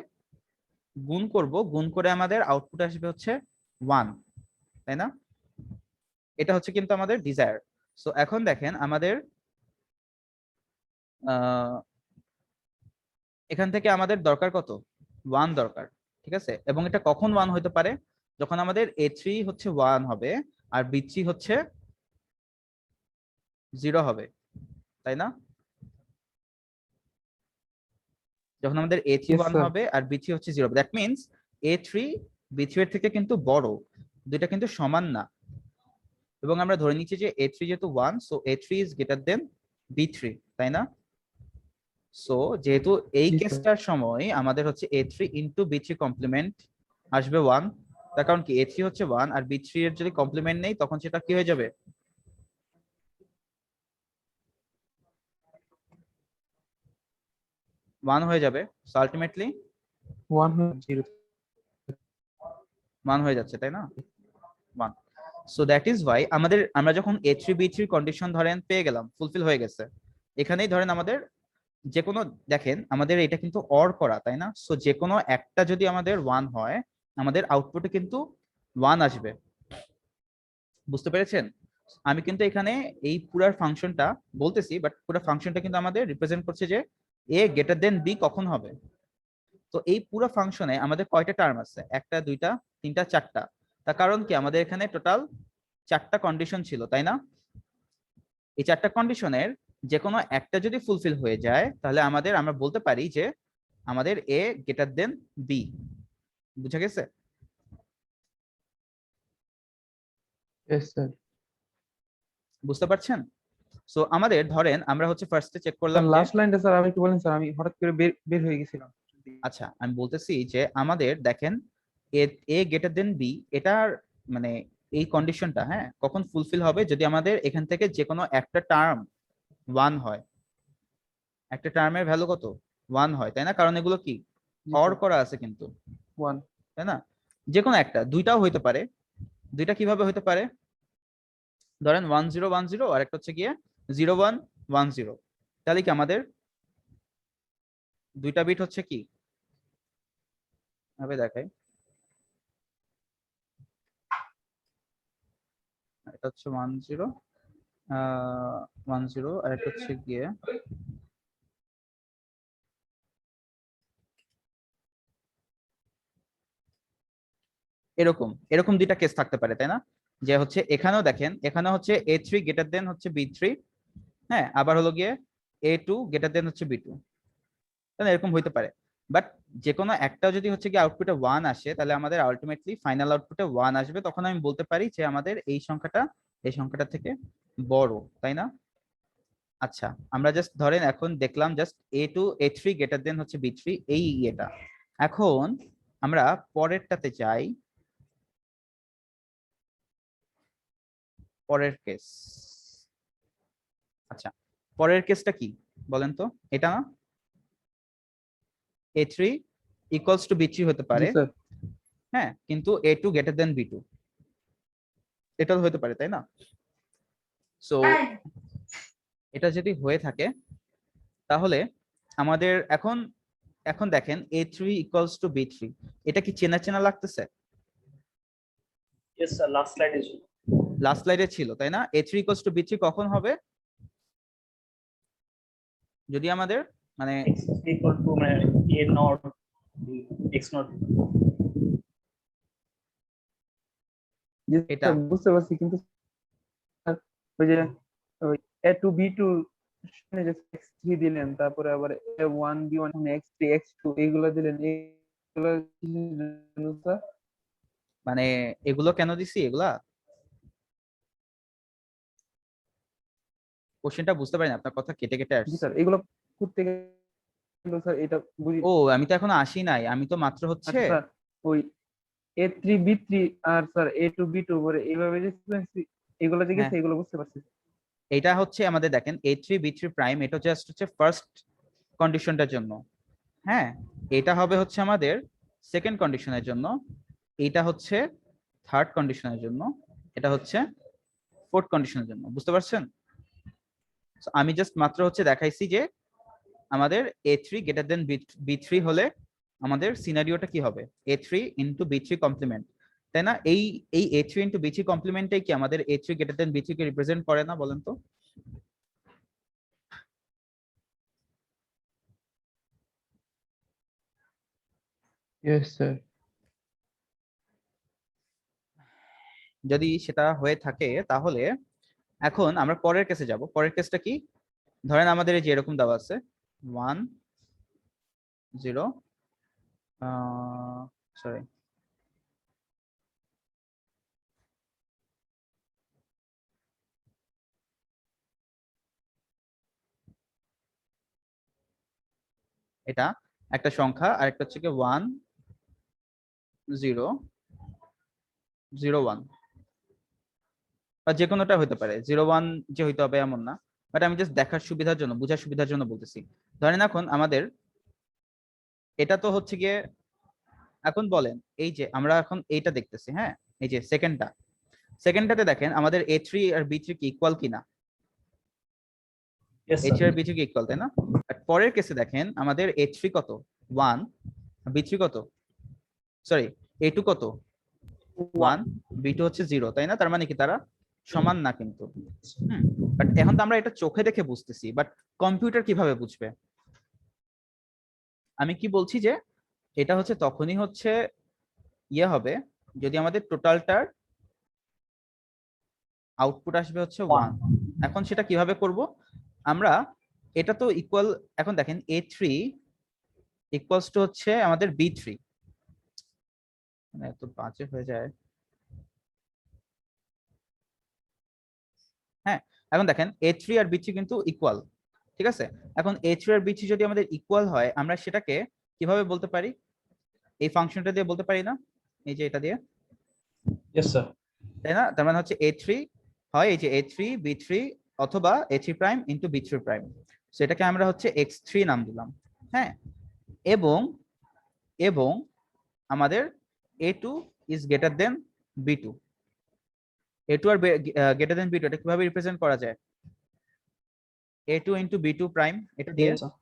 গুণ করব, গুণ করে আমাদের আউটপুট আসবে হচ্ছে 1, তাই না? এটা হচ্ছে কিন্তু আমাদের ডিজায়ার। সো এখন দেখেন আমাদের এখান থেকে আমাদের দরকার কত, 1 দরকার, ঠিক আছে। এবং এটা কখন 1 হতে পারে, যখন আমাদের A3 হচ্ছে 1 হবে আর B3 হচ্ছে 0 হবে, তাই না? যখন আমাদের A3 Yes, 1 sir. হবে আর B3 হচ্ছে 0, দ্যাট মিন্স A3 B3 এর থেকে কিন্তু বড়, দুইটা কিন্তু সমান না। এবং আমরা ধরে নিচ্ছি যে A3 যেহেতু 1, so A3 is greater then B3, তাই না? সো যেহেতু এই জি, স্যার। কেসটার সময় আমাদের হচ্ছে A3 ইনটু B3 কমপ্লিমেন্ট আসবে 1, তার কারণ কি A3 হচ্ছে 1 আর B3 এর যদি কমপ্লিমেন্ট নেই তখন সেটা কি হয়ে যাবে, 1 হয়ে যাবে। So ultimately 1 0। 1 হয়ে যাচ্ছে, তাই না? 1। সো দ্যাট ইজ ওয়াই আমরা যখন A3 B3 কন্ডিশন ধরেন পেয়ে গেলাম, ফুলফিল হয়ে গেছে, এখানেই ধরেন আমাদের যে কোনো, দেখেন আমাদের এটা কিন্তু অর করা, তাই না? সো যে কোনো একটা যদি আমাদের 1 হয় আমাদের আউটপুটে কিন্তু 1 আসবে। বুঝতে পেরেছেন? আমি কিন্তু এখানে এই পুরো ফাংশনটা বলতেছি, বাট পুরো ফাংশনটা কিন্তু আমাদের রিপ্রেজেন্ট করছে যে A গ্রেটার দেন B কখন হবে। তো এই পুরো ফাংশনে আমাদের কয়টা টার্ম আছে, একটা দুইটা তিনটা চারটা। তার কারণ কি আমাদের এখানে টোটাল 4টা কন্ডিশন ছিল, তাই না? এই 4টা কন্ডিশনের যে কোনো একটা যদি ফুলফিল হয়ে যায় তাহলে আমরা বলতে পারি যে আমাদের এ গ্রেটার দেন বি। বুঝা গেছে? Yes sir. বুঝতে পারছেন? সো আমাদের ধরেন আমরা হচ্ছে ফার্স্টে চেক করলাম যে লাস্ট লাইনটা স্যার আমি একটু বলেন স্যার, আমি হঠাৎ করে বের হয়ে গেছিলাম। আচ্ছা আমি বলতেছি যে আমাদের দেখেন এ গ্রেটার দেন বি, এটার মানে এই কন্ডিশনটা হ্যাঁ কখন ফুলফিল হবে, যদি আমাদের এখান থেকে যে কোনো একটা টার্ম 1 হয়। একটা টার্মের ভ্যালু কত 1 হয়, তাই না? কারণ এগুলো কি অর করা আছে কিন্তু, 1 তাই না? যে কোনো একটা, দুইটাও হইতে পারে। দুইটা কিভাবে হইতে পারে? ধরেন 1010 আর একটা হচ্ছে গিয়ে 0110, তাহলে কি আমাদের দুইটা বিট হচ্ছে কি ভাবে দেখাই, এটা হচ্ছে 10 আর একটা হচ্ছে গিয়ে এরকম এরকম দুইটা কেস থাকতে পারে, তাই না? যে হচ্ছে এখানেও দেখেন, এখানে হচ্ছে A3 গ্রেটার দেন হচ্ছে B3, হ্যাঁ আবার হলো গিয়ে A2 গ্রেটার দেন হচ্ছে B2, তাই না? এরকম হইতে পারে। বাট যে কোনো একটা যদি হচ্ছে কি আউটপুটে 1 আসে তাহলে আমাদের আলটিমেটলি ফাইনাল আউটপুটে 1 আসবে, তখন আমি বলতে পারি যে আমাদের এই সংখ্যাটা থেকে বড়, তাই না? আচ্ছা আমরা জাস্ট ধরেন এখন দেখলাম just A2 A3 greater than হচ্ছে B3 এই এটা। এখন আমরা পরেরটাতে যাই, পরের কেস। আচ্ছা পরের কেসটা কি বলেন তো? এটা না A3 ইকুয়ালস টু B3 হতে পারে, স্যার। হ্যাঁ কিন্তু A2 গ্রেটার দেন B2 এটাও হতে পারে, তাই না? সো এটা যদি হয়ে থাকে তাহলে আমাদের এখন দেখেন A3 ইকুয়ালস টু B3, এটা কি চেনা চেনা লাগতেছে? Yes, sir. Last slide is last স্লাইডে ছিল, তাই না? A3 ইকুয়ালস টু B3 কখন হবে? যদি আমাদের মানে x equal to a naught x naught. এটা বুঝতে পারছি, কিন্তু স্যার ওই যে ওই A2 B2 শুনে যে x3 দিলেন, তারপরে আবার A1 B1 x3 x2 এইগুলো দিলেন, এইগুলো কিসের জন্য স্যার? মানে এগুলো কেন দিছি, এগুলা কোশ্চেনটা বুঝতে পারিনি, আপনার কথা কেটে কেটে জি আসছে। স্যার, এগুলো করতে গেলে স্যার এটা বুঝি। ও আমি তো এখনো আসি নাই, আমি তো মাত্র হচ্ছে আচ্ছা স্যার, ওই A3 B3 আর স্যার A2 B2 পরে এইভাবে যে সিকোয়েন্স এগুলো যে হ্যাঁ গেছে এগুলো বুঝতে পারছি। এটা হচ্ছে আমাদের দেখেন A3 B3 প্রাইম, এটা জাস্ট হচ্ছে ফার্স্ট কন্ডিশনটার জন্য, হ্যাঁ এটা হবে হচ্ছে আমাদের সেকেন্ড কন্ডিশনের জন্য, এইটা হচ্ছে থার্ড কন্ডিশনের জন্য, এটা হচ্ছে ফোর্থ কন্ডিশনের জন্য। বুঝতে পারছেন? So, আমি জাস্ট মাত্র হচ্ছে দেখাইছি যে আমাদের A3 গ্রেটার দেন B3 হলে আমাদের সিনারিওটা কি হবে, A3 ইন্টু B3 কমপ্লিমেন্ট, তাই না? এই A3 ইন্টু B3 কমপ্লিমেন্টটাই কি আমাদের A3 গ্রেটার দেন B3 কে রিপ্রেজেন্ট করে না, বলেন তো? Yes sir. যদি সেটা হয়ে থাকে তাহলে এখন আমরা পরের কেসে যাব। পরের কেসটা কি? ধরেন আমাদের এই যে এরকম দেওয়া আছে 1 0 সরি এটা একটা সংখ্যা আর একটা হচ্ছে কি 1 0 0 1, বা যে কোনোটা হতে পারে, 0 1 যে হইতে হবে এমন না, বাট আমি জাস্ট দেখার সুবিধার জন্য বোঝার সুবিধার জন্য বলতেছি। ধরেন এখন আমাদের এটা তো হচ্ছে গিয়ে, এখন বলেন এই যে আমরা এখন এইটা দেখতেছি, হ্যাঁ এই যে সেকেন্ডটাতে দেখেন আমাদের A3 আর B3 কি ইকুয়াল কিনা, Yes, A3 sir. আর B3 কি ইকুয়াল, তাই না? আর পরের কেসে দেখেন আমাদের A3 কত 1, B3 কত, সরি A2 কত 1, B2 হচ্ছে 0, তাই না? তার মানে কি তারা সমান না কিন্তু। বাট এখন তো আমরা এটা চোখে দেখে বুঝতেছি, বাট কম্পিউটার কিভাবে বুঝবে? আমি কি বলছি যে এটা হচ্ছে তখনই হচ্ছে ইয়ে হবে যদি আমাদের টোটালটার আউটপুট আসবে হচ্ছে 1, এখন সেটা কিভাবে করব আমরা? এটা তো ইকুয়াল, এখন দেখেন A3 ইকুয়ালস টু হচ্ছে আমাদের B3, মানে এত বাজে হয়ে যায়। হ্যাঁ, এখন দেখেন A3 আর B3 কিন্তু ইকুয়াল, ঠিক আছে? এখন A3 আর B3 যদি আমাদের ইকুয়াল হয়, আমরা সেটাকে কিভাবে বলতে পারি? এই ফাংশনটা দিয়ে বলতে পারি না, এই যে এটা দিয়ে, Yes, sir. তাই না? তার মানে হচ্ছে A3 হয় এই যে A3 B3 অথবা A3 prime into B3 prime, সেটাকে আমরা হচ্ছে X3 নাম দিলাম। হ্যাঁ, এবং এবং আমাদের A2 is greater than B2, A2 আর গ্রেটার দেন B2 এটা কিভাবে রিপ্রেজেন্ট করা যায়? A2 ইন্টু B2 প্রাইম, এটা দিয়ে, Yes, sir.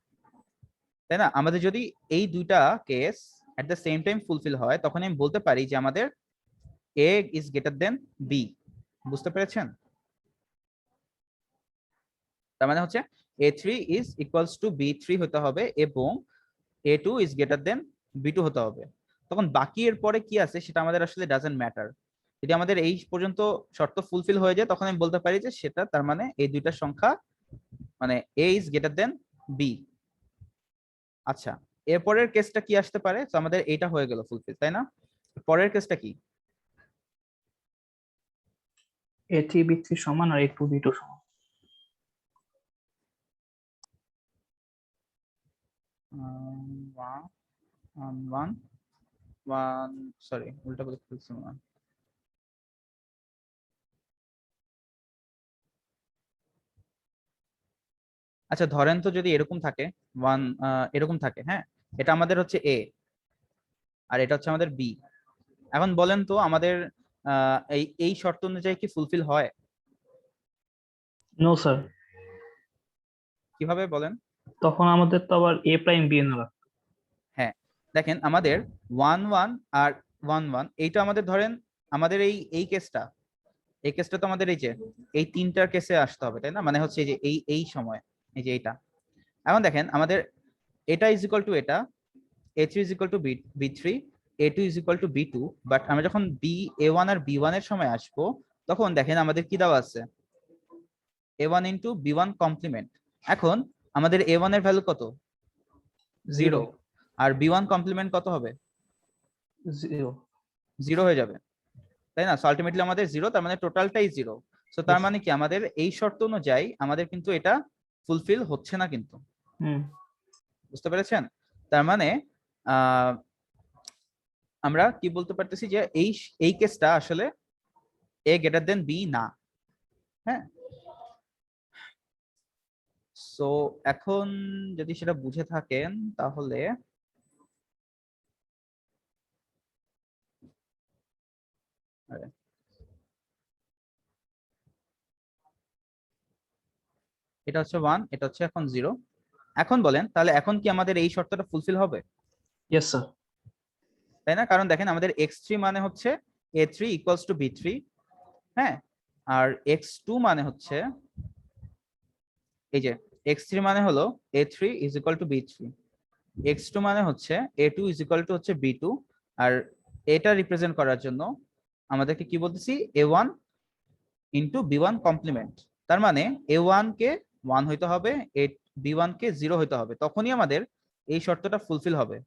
তাই না? আমাদের যদি এই দুইটা case at the same time fulfil হয়, তখন আমি বলতে পারি যে আমাদের A is greater than B। বুঝতে পেরেছেন? তার মানে হচ্ছে A3 is equals to B3 হতে হবে এবং A2 is greater than B2 হতে হবে। তখন বাকি এর পরে কি আছে সেটা আমাদের আসলে ডাজন্ট ম্যাটার। যদি আমাদের এই পর্যন্ত শর্ত ফুলফিল হয়ে যায়, তখন আমি বলতে পারি যে সেটা তার মানে এই দুইটা সংখ্যা, মানে A is greater than B। আচ্ছা, এরপরের কেসটা কি আসতে পারে? তো আমাদের এইটা হয়ে গেল ফুলফিল, তাই না? পরের কেসটা কি? A3 B3 সমান আর A2 B2 সমান। 1 সরি উল্টা করে ফেলছি মনে হয়। আচ্ছা ধরেন তো যদি এরকম থাকে 1, এরকম থাকে, হ্যাঁ, এটা আমাদের হচ্ছে A আর এটা হচ্ছে আমাদের B। এখন বলেন তো আমাদের এই এই শর্ত অনুযায়ী কি ফুলফিল হয়? নো স্যার, কিভাবে বলেন? তখন আমাদের তো আবার A প্রাইম B না লাগবে। হ্যাঁ, দেখেন আমাদের 1 1 আর 1 1 এইটা আমাদের ধরেন আমাদের এই কেসটা, এই কেসটা তো আমাদের এই যে এই তিনটার কেসে আসতে হবে, তাই না? মানে হচ্ছে এই যে এই সময় এই যে এইটা। এখন দেখেন আমাদের এটা ইজ ইকুয়াল টু এটা, A3 is equal two B3, A2 is equal to B2, but আমরা যখন A1 আর B1 এর সময় আসবো, তখন দেখেন আমাদের কি দেওয়া আছে? A1 into B1 complement. এখন আমাদের A1 এর ভ্যালু কত? 0, আর B1 কমপ্লিমেন্ট কত হবে? 0। 0 হয়ে যাবে, তাই না? সো আলটিমেটলি আমাদের 0, তার মানে টোটালটাই 0। সো তার মানে কি আমাদের এই শর্ত অনুযায়ী আমাদের কিন্তু এটা ফুলফিল হচ্ছে না কিন্তু। বুঝতে পেরেছেন? তার মানে আমরা কি বলতে পারতেছি যে এই কেসটা আসলে A গ্রেটার দেন B না। হ্যাঁ, সো এখন যদি সেটা বুঝে থাকেন তাহলে এটা হচ্ছে 1, এটা হচ্ছে এখন 0। এখন বলেন তাহলে এখন কি আমাদের এই শর্তটা ফুলফিল হবে? Yes sir. তাই না? কারণ দেখেন আমাদের x3 মানে হচ্ছে A3 ইকুয়ালস টু B3, হ্যাঁ, আর x2 মানে হচ্ছে এই যে x3 মানে হলো A3 is equal two B3, x2 মানে হচ্ছে A2 ইজ ইকুয়াল টু হচ্ছে B2, আর এটা রিপ্রেজেন্ট করার জন্য আমাদেরকে কি বলতেছি? A1 into B1 complement. তার মানে A1 কে 1 হইতে হবে, B1 কে 0 হইতে হবে, তখনই আমাদের এই শর্তটা ফুলফিল হবে।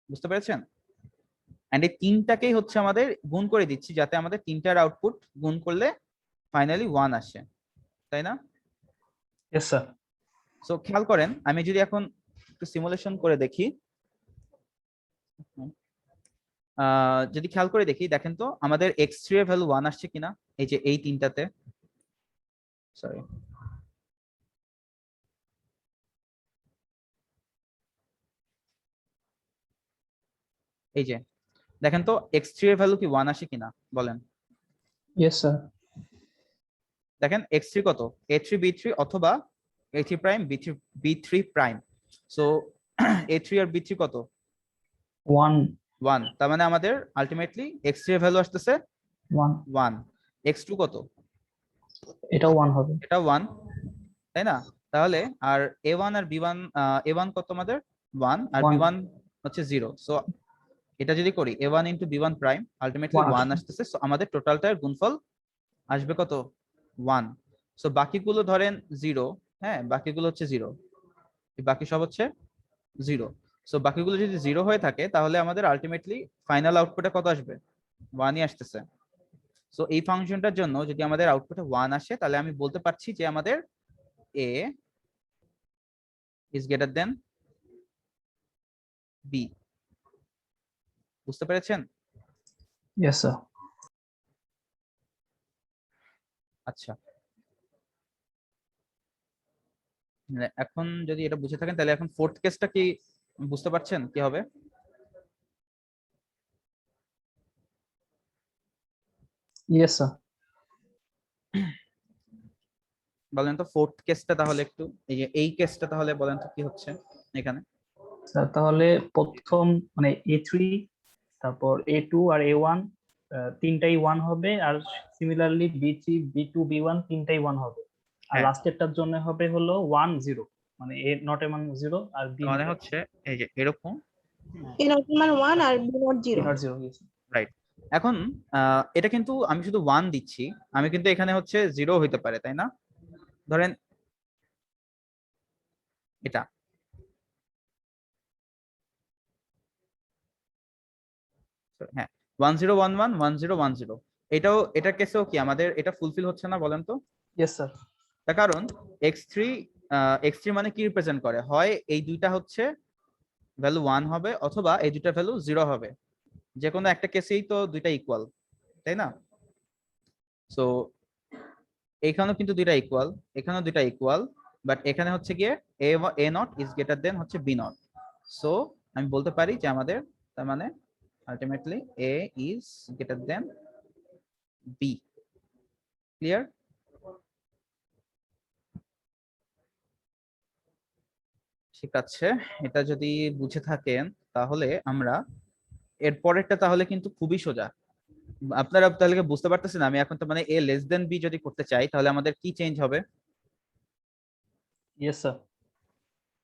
বুঝতে পেরেছেন? এন্ড এই তিনটাকেই হচ্ছে আমাদের গুণ করে দিচ্ছি, যাতে আমাদের তিনটার আউটপুট গুণ করলে ফাইনালি 1 আসে, তাই না? Yes sir. সো খেয়াল করেন, আমি যদি এখন একটু সিমুলেশন করে দেখি, যদি খেয়াল করে দেখি, দেখেন তো আমাদের x3 এর ভ্যালু 1 আসছে কিনা এই যে এই তিনটাতে। সরি, এই যে দেখেন তো x3 এর ভ্যালু কি 1 আসে কিনা বলেন? Yes sir. দেখেন x3 কত? A3 B3 অথবা A3 prime B3 prime. So A3 আর B3 কত? 1 1, তার মানে আমাদের আলটিমেটলি x3 এর ভ্যালু আসতেছে 1 1। x2 কত? এটাও 1 হবে। এটা 1, তাই না? তাহলে আর A1 আর B1, A1 কত আমাদের? 1, আর 1 B1 হচ্ছে 0। সো এটা যদি করি a1 into b1 prime ultimately One 1 আসতেছে, সো আমাদের টোটালটার গুণফল আসবে কত 1। সো বাকিগুলো ধরেন 0, হ্যাঁ বাকিগুলো হচ্ছে 0, বাকি সব হচ্ছে 0। সো বাকিগুলো যদি 0 হয়ে থাকে তাহলে আমাদের আলটিমেটলি ফাইনাল আউটপুটে কত আসবে 1ই আসতেছে। সো এই ফাংশনটার জন্য যদি আমাদের আউটপুটে 1 আসে তাহলে আমি বলতে পারছি যে আমাদের a is greater than b। বুঝতে পেরেছেন? Yes, sir. আচ্ছা, মানে এখন যদি এটা বুঝে থাকেন তাহলে এখন ফোর্থ কেসটা কি বুঝতে পারছেন কি হবে? Yes, sir. বলেন তো ফোর্থ কেসটা তাহলে একটু, এই কেসটা তাহলে বলেন তো কি হচ্ছে এখানে? স্যার তাহলে প্রথম মানে A3, তারপর A2 আর A1 তিনটাই 1 হবে, আর সিমিলারলি B3 B2 B1 তিনটাই 1 হবে, আর হ্যাঁ। লাস্টেরটার জন্য হবে হলো 1 0, মানে A নট এমন 0 আর B মানে হচ্ছে এই যে এরকম, A not equal 1 আর B not 0. নট 0। রাইট। এখন এটা কিন্তু আমি শুধু 1 দিচ্ছি, আমি কিন্তু এখানে হচ্ছে 0 হইতে পারে, তাই না? ধরেন এটা হ্যাঁ 1 0 1 1 1 0 1 0, এটার কেসেও কি আমাদের এটা ফুলফিল হচ্ছে না বলেন তো? Yes sir. তার কারণ x3 মানে কি রিপ্রেজেন্ট করে, হয় এই দুইটা হচ্ছে ভ্যালু 1 হবে অথবা এই দুইটা ভ্যালু 0 হবে, যে কোনো একটা কেসেই তো দুইটা ইকুয়াল, তাই না? সো এইখানেও কিন্তু দুইটা ইকুয়াল, এখানেও দুইটা ইকুয়াল, বাট এখানে হচ্ছে গিয়ে a নট ইজ গ্রেটার দেন হচ্ছে b নট। সো আমি বলতে পারি যে আমাদের তার মানে ultimately a is greater than b। Clear? ঠিক আছে, এটা যদি বুঝে থাকেন তাহলে আমরা এর পরেরটা তাহলে কিন্তু খুবই সোজা। আপনারা তাহলে কি বুঝতে পারতেছেন আমি এখন তো মানে a লেস দেন b যদি করতে চাই তাহলে আমাদের কি চেঞ্জ হবে? Yes sir.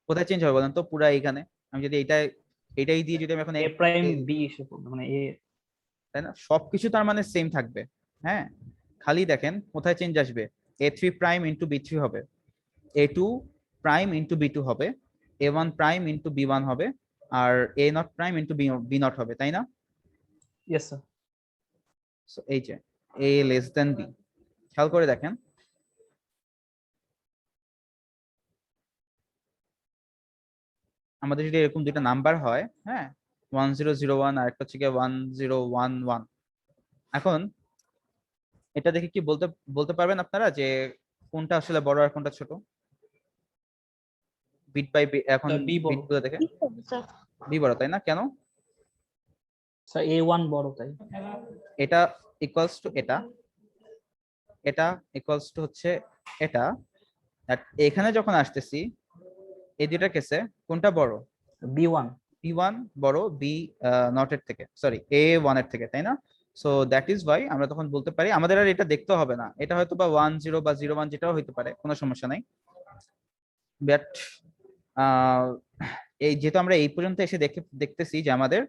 কোথায় চেঞ্জ হবে বলেন তো? পুরা এইখানে আমি যদি এটাই দিয়ে যদি আমি এখন A প্রাইম B এসে পড়বে, মানে A। তাই না, সবকিছু তার মানে সেম থাকবে। হ্যাঁ, খালি দেখেন কোথায় চেঞ্জ আসবে, a3 প্রাইম ইন্টু b3 হবে, a2 প্রাইম ইন্টু b2 হবে, a1 প্রাইম ইন্টু b1 হবে, আর a not prime into b not হবে, তাই না? Yes sir. সো এই যে a লেস দেন b, খেয়াল করে দেখেন আমাদের যদি এরকম দুইটা নাম্বার হয়, হ্যাঁ 1001 আর একটা হচ্ছে গিয়ে 1011, এখন এটা দেখে কি বলতে বলতে পারবেন আপনারা যে কোনটা আসলে বড় আর কোনটা ছোট? বিট বাই বিট, এখন স্যার B বড়। বিটগুলো দেখে ঠিক আছে, স্যার। বি বড়, তাই না? কেন? স্যার A1 বড় তাই। এটা ইকুয়ালস টু এটা, এটা ইকুয়ালস টু হচ্ছে এটা, আর এখানে যখন আসতেছি এই দুইটা কেসে কোনটা বড়? B1। b1 বড় বি নট এর থেকে, সরি a1 এর থেকে, তাই না? সো দ্যাট ইজ ওয়াই আমরা তখন বলতে পারি, আমাদের আর এটা দেখতে হবে না, এটা হয়তো বা 1 0 বা 0 1 যেটাও হইতে পারে, কোনো সমস্যা নাই। বাট এই যেহেতু আমরা এই পর্যন্ত এসে দেখতেছি যে আমাদের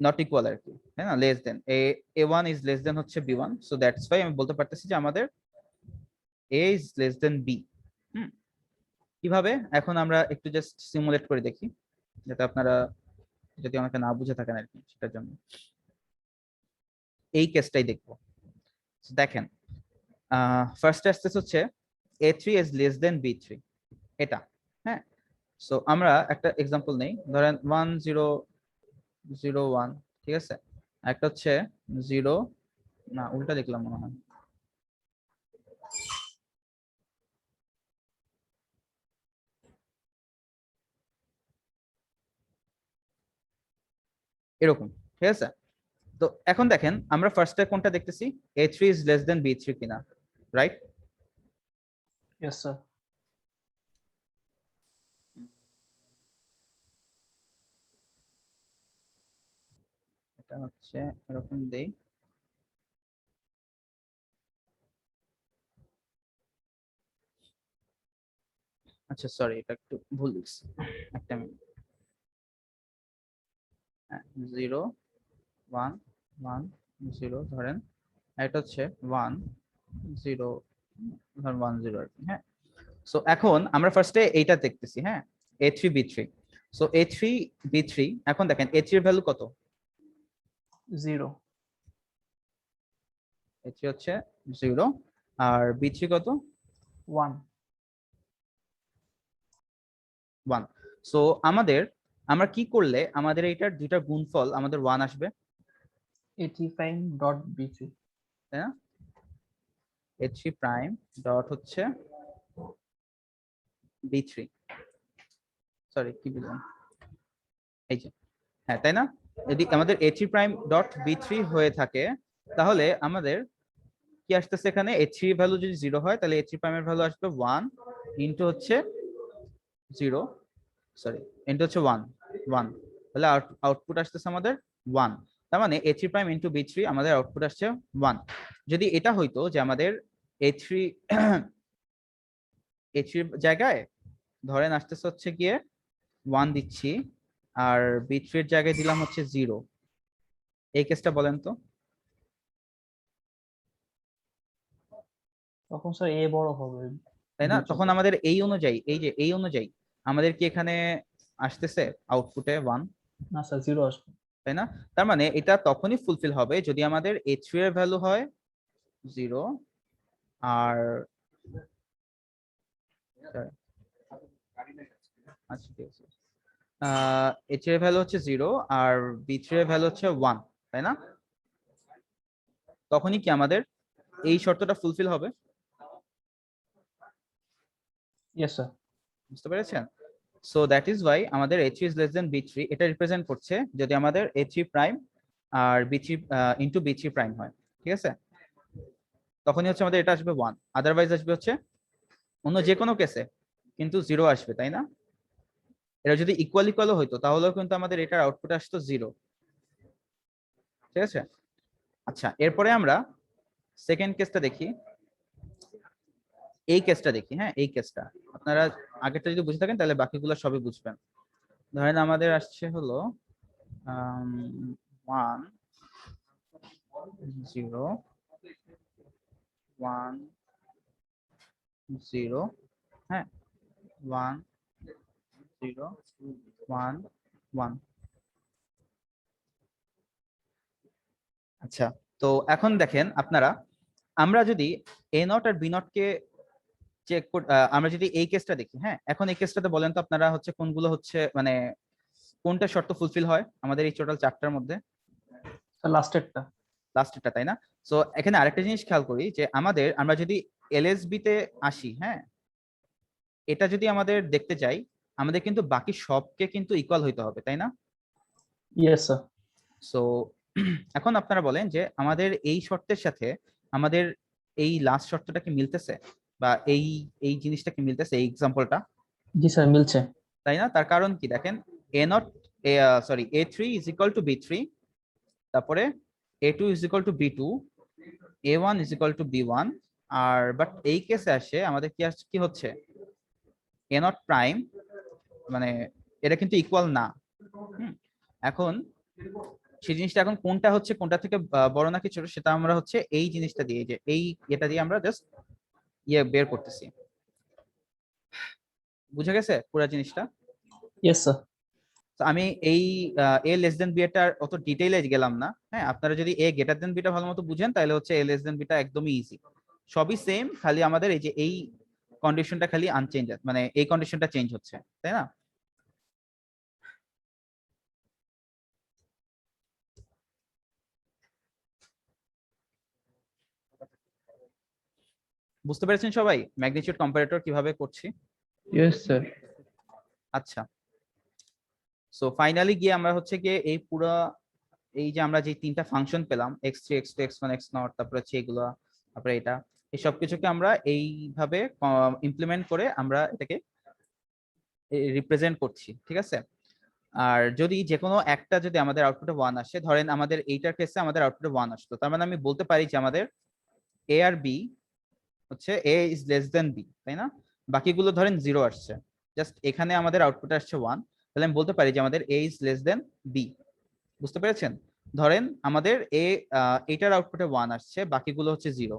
নট ইকুয়াল আর কি, তাই না, less than a1 is less than হচ্ছে b1, সো দ্যাটস ওয়াই আমি বলতে পারতেছি যে আমাদের a is less than b। কিভাবে? এখন আমরা একটু জাস্ট সিমুলেট করে দেখি, যাতে আপনারা যদি আমাকে না বুঝে থাকেন আর কি, সেটার জন্য এই কেসটাই দেখবো। দেখেন ফার্স্ট আসতেছে হচ্ছে a3 is less than b3, এটা। হ্যাঁ, সো আমরা একটা এক্সাম্পল নেই, ধরেন 1 0 0 1, ঠিক আছে, একটা হচ্ছে 0, না উল্টা লিখলাম মনে হয়, এরকম, ঠিক আছে। তো এখন দেখেন আমরা ফার্স্টে কোনটা দেখতেছি, a3 is less than b3 কিনা, রাইট? Yes sir. এটা হচ্ছে এরকম দেই, আচ্ছা সরি এটা একটু ভুল লিখছি, একটা মিনিট। 0 1 1 0 ধরেন, এটা হচ্ছে 1 0 ধরেন 1 0 আর কি, হ্যাঁ। সো এখন আমরা ফার্স্টে এইটা দেখতেছি, হ্যাঁ, A3 B3। So A3 B3, এখন দেখেন A3 এর ভ্যালু কত? 0 A3 হচ্ছে 0 আর B3 কত? 1 1। সো আমরা কি করলে আমাদের এইটার দুইটা গুণফল আমাদের 1 আসবে, A3 prime dot B3 তাই না? A3 প্রাইম ডট হচ্ছে B3, সরি কি বললাম, এই যে, হ্যাঁ তাই না? যদি আমাদের A3 প্রাইম ডট B3 হয়ে থাকে তাহলে আমাদের কি আসতেছে এখানে, A3 ভ্যালু যদি 0 হয় তাহলে A3 প্রাইমের ভ্যালু আসবে 1 ইনটু হচ্ছে 0, সরি ইনটু হচ্ছে 1 1, তাহলে আউটপুট আসতেছে আমাদের 1। তার মানে A3 প্রাইম ইনটু B3 আমাদের আউটপুট আসছে 1। যদি এটা হইতো যে আমাদের A3 A3 জায়গায় ধরেন আসতেছে হচ্ছে গিয়ে 1 দিচ্ছি আর B3 এর জায়গায় দিলাম হচ্ছে 0, এই কেসটা বলেন তো। তখন স্যার A বড় হবে, তাই না? B তখন থেকে। আমাদের এই অনুযায়ী, এই যে এই অনুযায়ী আমাদের কি এখানে আসতেছে আউটপুটে 1, না স্যার 0 আসবে। তাই না? তার মানে এটা তখনই ফুলফিল হবে যদি আমাদের A3 এর ভ্যালু হয় 0 আর আচ্ছা ঠিক আছে, A3 এর ভ্যালু হচ্ছে 0 আর B3 এর ভ্যালু হচ্ছে 1, তাই না? তখনই কি আমাদের এই শর্তটা ফুলফিল হবে, ইয়েস স্যার। বুঝতে পেরেছেন? সো দ্যাট ইজ ওয়াই আমাদের A3 is less than B3 এটা রিপ্রেজেন্ট করছে যদি আমাদের A3 প্রাইম আর B3 ইনটু B3 প্রাইম হয়, ঠিক আছে? তখনই হচ্ছে আমাদের এটা আসবে 1, আদারওয়াইজ আসবে হচ্ছে অন্য যে কোনো কেসে কিন্তু 0 আসবে, তাই না? এটা যদি ইকুয়াল ইকুয়াল হইতো তাহলেও কিন্তু আমাদের এটার আউটপুট আসতো 0, ঠিক আছে? আচ্ছা, এরপরে আমরা সেকেন্ড কেসটা দেখি, এই কেসটা দেখি, হ্যাঁ এই কেসটা আপনারা আগেরটা যদি বুঝে থাকেন তাহলে বাকিগুলো সবই বুঝবেন। ধরেন আমাদের আসছে হলো 1 0 1 0, হ্যাঁ 1 0 1 1। আচ্ছা, তো এখন দেখেন আপনারা, আমরা যদি A নট আর B নট কে চেক, আমরা যদি এই কেসটা দেখি, হ্যাঁ এখন এই কেসটাতে বলেন তো আপনারা হচ্ছে কোনগুলো হচ্ছে মানে কোনটা শর্ত ফুলফিল হয় আমাদের এই টোটাল চারটার মধ্যে? স্যার লাস্টেরটা। লাস্টেরটা, তাই না? সো এখানে আরেকটা জিনিস খেয়াল করি যে আমরা যদি LSB তে আসি, হ্যাঁ এটা যদি আমাদের দেখতে চাই আমাদের কিন্তু বাকি সবকে কিন্তু ইকুয়াল হইতে হবে, তাই না? Yes sir. সো এখন আপনারা বলেন যে আমাদের এই শর্তের সাথে আমাদের এই লাস্ট শর্তটা কি মিলতেছে, বা এই এই জিনিসটা কি মিলতেছে, এই এক্সাম্পলটা, জি স্যার মিলছে। তাই না? তার কারণ কি দেখেন, A3 is equal two B3, তারপরে A2 is equal to B2, A1 is equal to B1, আর বাট এই কেসে আসে আমাদের কি হচ্ছে A নট প্রাইম, মানে এটা কিন্তু ইকুয়াল না। এখন সেই জিনিসটা এখন কোনটা হচ্ছে কোনটা থেকে বড় নাকি ছোট সেটা আমরা হচ্ছে এই জিনিসটা দিয়ে, যে এই এটা দিয়ে আমরা জাস্ট বের করতেছি। বুঝে গেছে পুরো জিনিসটা? Yes sir. তো আমি এই A লেস দেন বি এটার অত ডিটেইলে গেলাম না, হ্যাঁ আপনারা যদি A গ্রেটার দেন বিটা ভালো মতো বুঝেন তাহলে হচ্ছে A লেস দেন বিটা একদমই ইজি, সবই সেম, খালি আমাদের এই যে এই কন্ডিশনটা খালি আনচেঞ্জ, মানে এই কন্ডিশনটা চেঞ্জ হচ্ছে, তাই না? বুঝতে পেরেছেন সবাই ম্যাগনিটিউড কম্পারেটর কিভাবে করছি? Yes sir. আচ্ছা, সো ফাইনালি গিয়ে আমরা হচ্ছে গিয়ে এই পুরো এই যে আমরা যে তিনটা ফাংশন পেলাম x3 x2 x1 x0, তারপরে হচ্ছে এগুলো, তারপরে এটা, এই সব কিছুকে আমরা এইভাবে ইমপ্লিমেন্ট করে আমরা এটাকে রিপ্রেজেন্ট করছি, ঠিক আছে? আর যদি যে কোনো একটা যদি আমাদের আউটপুটে 1 আসে, ধরেন আমাদের এইটার কেসে আমাদের আউটপুটে 1 আসলো, তার মানে আমি বলতে পারি যে আমাদের A আর B হচ্ছে A is less than B, তাই না? বাকিগুলো ধরেন 0 আসছে, জাস্ট এখানে আমাদের আউটপুট আসছে 1, তাহলে আমি বলতে পারি যে আমাদের A is less than B, বুঝতে পেরেছেন? ধরেন আমাদের এইটার আউটপুটে 1 আসছে, বাকিগুলো হচ্ছে 0।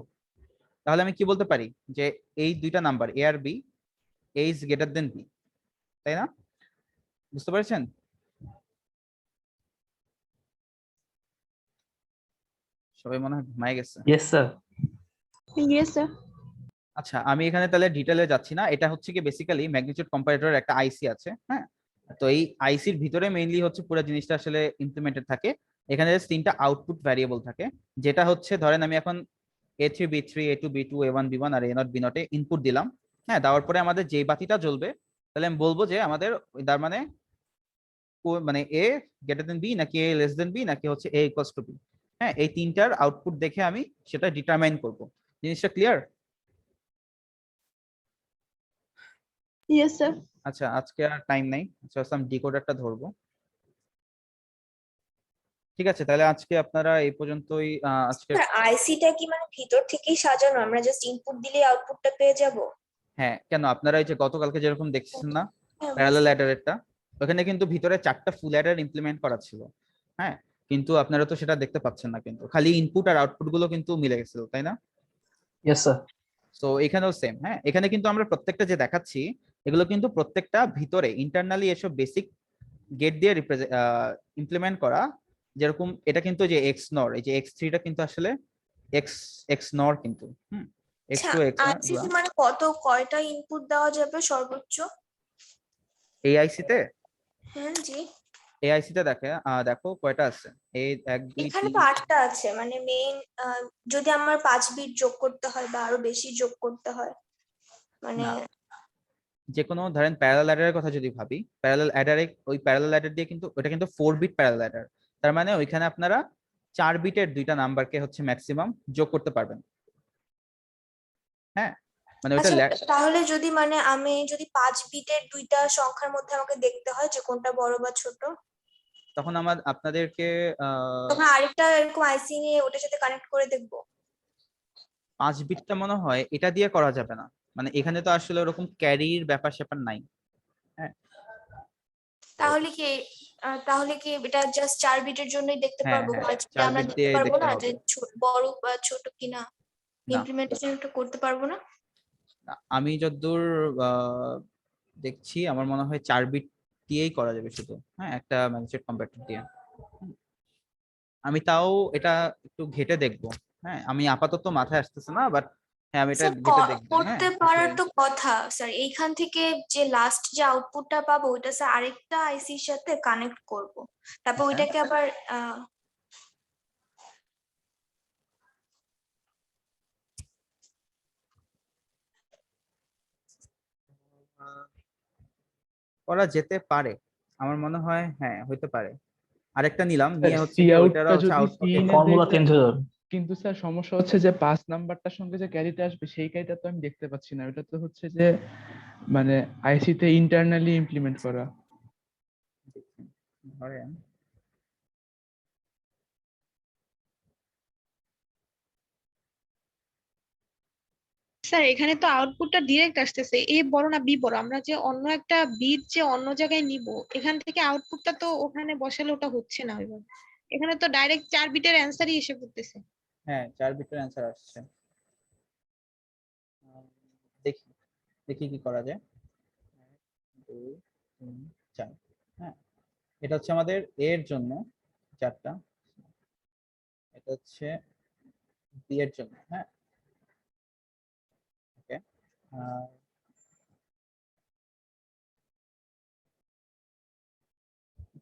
তাহলে আমি কি বলতে পারি যে এই দুইটা নাম্বার এ আর B, A is greater than B, তাই না? বুঝতে পেরেছেন? সবাই মনে হয় ঘুমায় গেছে। Yes sir. Yes, sir. আচ্ছা, আমি এখানে তাহলে ডিটেলে যাচ্ছি না। এটা হচ্ছে কি বেসিক্যালি ম্যাগনিটিউড কম্পারেটরের একটা আইসি আছে, হ্যাঁ। তো এই আইসির ভিতরে মেইনলি হচ্ছে পুরো জিনিসটা আসলে ইমপ্লিমেন্টেড থাকে। এখানে জাস্ট 3টা আউটপুট ভ্যারিয়েবল থাকে, যেটা হচ্ছে ধরেন আমি এখন A3 B3 A2 B2 A1 B1 আর A0 B0 এ ইনপুট দিলাম, হ্যাঁ। দেওয়ার পরে আমাদের যে বাতিটা জ্বলবে, তাহলে আমি বলবো যে আমাদের তার মানে মানে A গ্রেটার দেন বি নাকি A লেস দেন বি নাকি হচ্ছে A ইকুয়ালস টু বি, হ্যাঁ। এই তিনটার আউটপুট দেখে আমি সেটা ডিটারমাইন করব। জিনিসটা ক্লিয়ার? Yes, sir. আচ্ছা, আজকে আর টাইম নাই। আচ্ছা, আমি ডিকোডারটা ধরবো। ঠিক আছে, তাহলে আজকে আপনারা এই পর্যন্তই। আজকে আইসিটা কি মানে ভিতর থেকেই সাজানো, আমরা জাস্ট ইনপুট দিলে আউটপুটটা পেয়ে যাব? হ্যাঁ, কেন আপনারা এই যে গতকালকে যেরকম দেখছেন না হ্যাঁ, প্যারালাল অ্যাডারেরটা, ওখানে কিন্তু ভিতরে 4টা ফুল অ্যাডার ইমপ্লিমেন্ট করা ছিল, হ্যাঁ। কিন্তু আপনারা তো সেটা দেখতে পাচ্ছেন না, কিন্তু খালি ইনপুট আর আউটপুট গুলো কিন্তু মিলে গেছিল, তাই না? Yes sir. সো এখানেও সেম, হ্যাঁ। এখানে কিন্তু আমরা প্রত্যেকটা যে দেখাচ্ছি এগুলো কিন্তু প্রত্যেকটা ভিতরে ইন্টারনালি এসব বেসিক গেট দিয়ে ইমপ্লিমেন্ট করা। যেরকম এটা কিন্তু যে এক্স নর, এই যে x3টা কিন্তু আসলে এক্স এক্স নর কিন্তু, আচ্ছা, x2 x আইসিতে মানে কয়টা ইনপুট দেওয়া যাবে সর্বোচ্চ? এই আইসিতে, হ্যাঁ জি, এই আইসিতে দেখো কয়টা আছে। এই 1 2 এখানে 3। তো 8টা আছে, মানে মেইন যদি আমার 5 বিট যোগ করতে হয় বা আরো বেশি যোগ করতে হয়, মানে না, যে কোনো ধরেন প্যারালাল অ্যাডারের কথা যদি ভাবি, প্যারালাল অ্যাডারে ওই প্যারালাল অ্যাডার দিয়ে কিন্তু ওটা কিন্তু 4 বিট প্যারালাল অ্যাডার। তার মানে ওইখানে আপনারা 4 বিটের দুইটা নাম্বারকে হচ্ছে ম্যাক্সিমাম যোগ করতে পারবেন, হ্যাঁ। মানে ওইটা আচ্ছা, তাহলে যদি মানে আমি যদি 5 বিটের দুইটা সংখ্যার মধ্যে আমাকে দেখতে হয় যে কোনটা বড় বা ছোট, তখন আপনাদেরকে তখন আরেকটা এরকম আইসি নিয়ে ওটার সাথে কানেক্ট করে দেখবো? 5 বিটটা মনে হয় এটা দিয়ে করা যাবে না, মানে এখানে তো আসলে ওরকম ক্যারির ব্যাপার স্যাপার নাই, হ্যাঁ। তাহলে কি এটা জাস্ট 4 বিটের জন্যই দেখতে হ্যাঁ পারবো, হ্যাঁ, 5 বিটে 4 আমরা বিট দেখতে দিয়ে পারবো দেখতে না হবে। যে বড় বা ছোট কিনা? না, ইমপ্লিমেন্টেশনটা করতে পারবো না? না, আমি যতদূর দেখছি আমার মনে হয় 4 বিট দিয়েই করা যাবে শুধু, হ্যাঁ, একটা ম্যাজিক কম্পিউটার দিয়ে। আমি তাও এটা একটু ঘেটে দেখবো, হ্যাঁ। আমি আপাতত মাথায় আসতেছে না, বাট হ্যাঁ আমি এটা স্যার, ঘেটে দেখবো, হ্যাঁ। করতে পারার তো কথা স্যার, এইখান থেকে যে লাস্ট যে আউটপুটটা পাবো ওটা স্যার আরেকটা আইসির সাথে কানেক্ট করব, তারপর হ্যাঁ। ওইটাকে আবার করা যেতে পারে, আমার মনে হয়, হ্যাঁ হইতে পারে। আরেকটা নিলাম, স্যার নিয়ে হচ্ছে সি কি ওইটার আউটটা হচ্ছে যদি আউটপুট সি না ফর্মুলা দেয়, চেঞ্জ হয়ে যাবে। কিন্তু স্যার সমস্যা হচ্ছে যে 5 নাম্বারটার সঙ্গে যে ক্যারিটা আসবে সেই ক্যারিটা তো আমি দেখতে পাচ্ছি না। ওটা তো হচ্ছে যে মানে আইসি তে ইন্টারনালি ইমপ্লিমেন্ট করা। ধরেন স্যার এখানে তো আউটপুটটা ডিরেক্ট আসতেছে, এ বড় না বি বড়, আমরা যে অন্য একটা বিট যে অন্য জায়গায় নিব, এখান থেকে আউটপুটটা তো ওখানে বসালে ওটা হচ্ছে না ওইভাবে। এখানে তো ডাইরেক্ট 4 বিটের অ্যান্সারই এসে পড়তেছে। হ্যাঁ 4 বিটের অ্যান্সার আসছে। দেখি দেখি কি করা যায়। 1 2 3 4, হ্যাঁ। এটা হচ্ছে আমাদের এর জন্য 4টা, এটা হচ্ছে বি এর জন্য, হ্যাঁ। ওকে,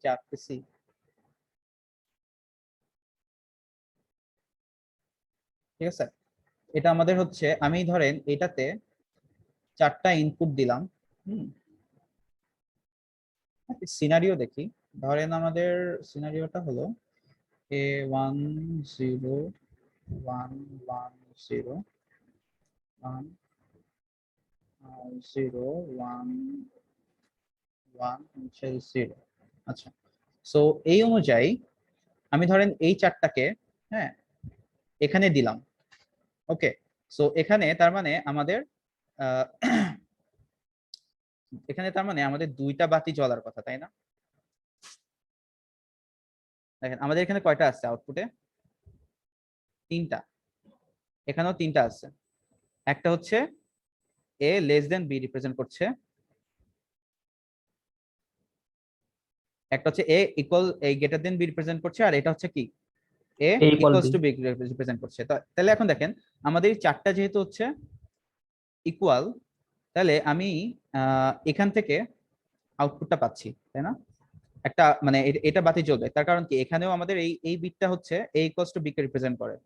চাপতেছি। ঠিক আছে, এটা আমাদের হচ্ছে, আমি ধরেন এটাতে 4টা ইনপুট দিলাম, সিনারিও দেখি। ধরেন আমাদের সিনারিওটা হলো A1 0 1 1 0 1 0 1 1 0। আচ্ছা, সো এই অনুযায়ী আমি ধরেন এই 4টাকে, হ্যাঁ, এখানে দিলাম। ওকে, সো এখানে তার মানে আমাদের এখানে তার মানে আমাদের 2টা বাতি জ্বলার কথা, তাই না? দেখেন আমাদের এখানে কয়টা আছে আউটপুটে? 3টা। এখানেও 3টা আছে। একটা হচ্ছে a less than b represent করছে, একটা হচ্ছে a equal a greater than b represent করছে, আর এটা হচ্ছে কি a A equal equals B। To b represent করছে। তাহলে এখন দেখেন আমাদের এই চারটা যেহেতু হচ্ছে ইকুয়াল, তাহলে আমি এখান থেকে আউটপুটটা পাচ্ছি, তাই না? একটা মানে এটা বাতি চলবে, তার কারণ কি এখানেও আমাদের এই বিটটা হচ্ছে a equals to b K represent করে।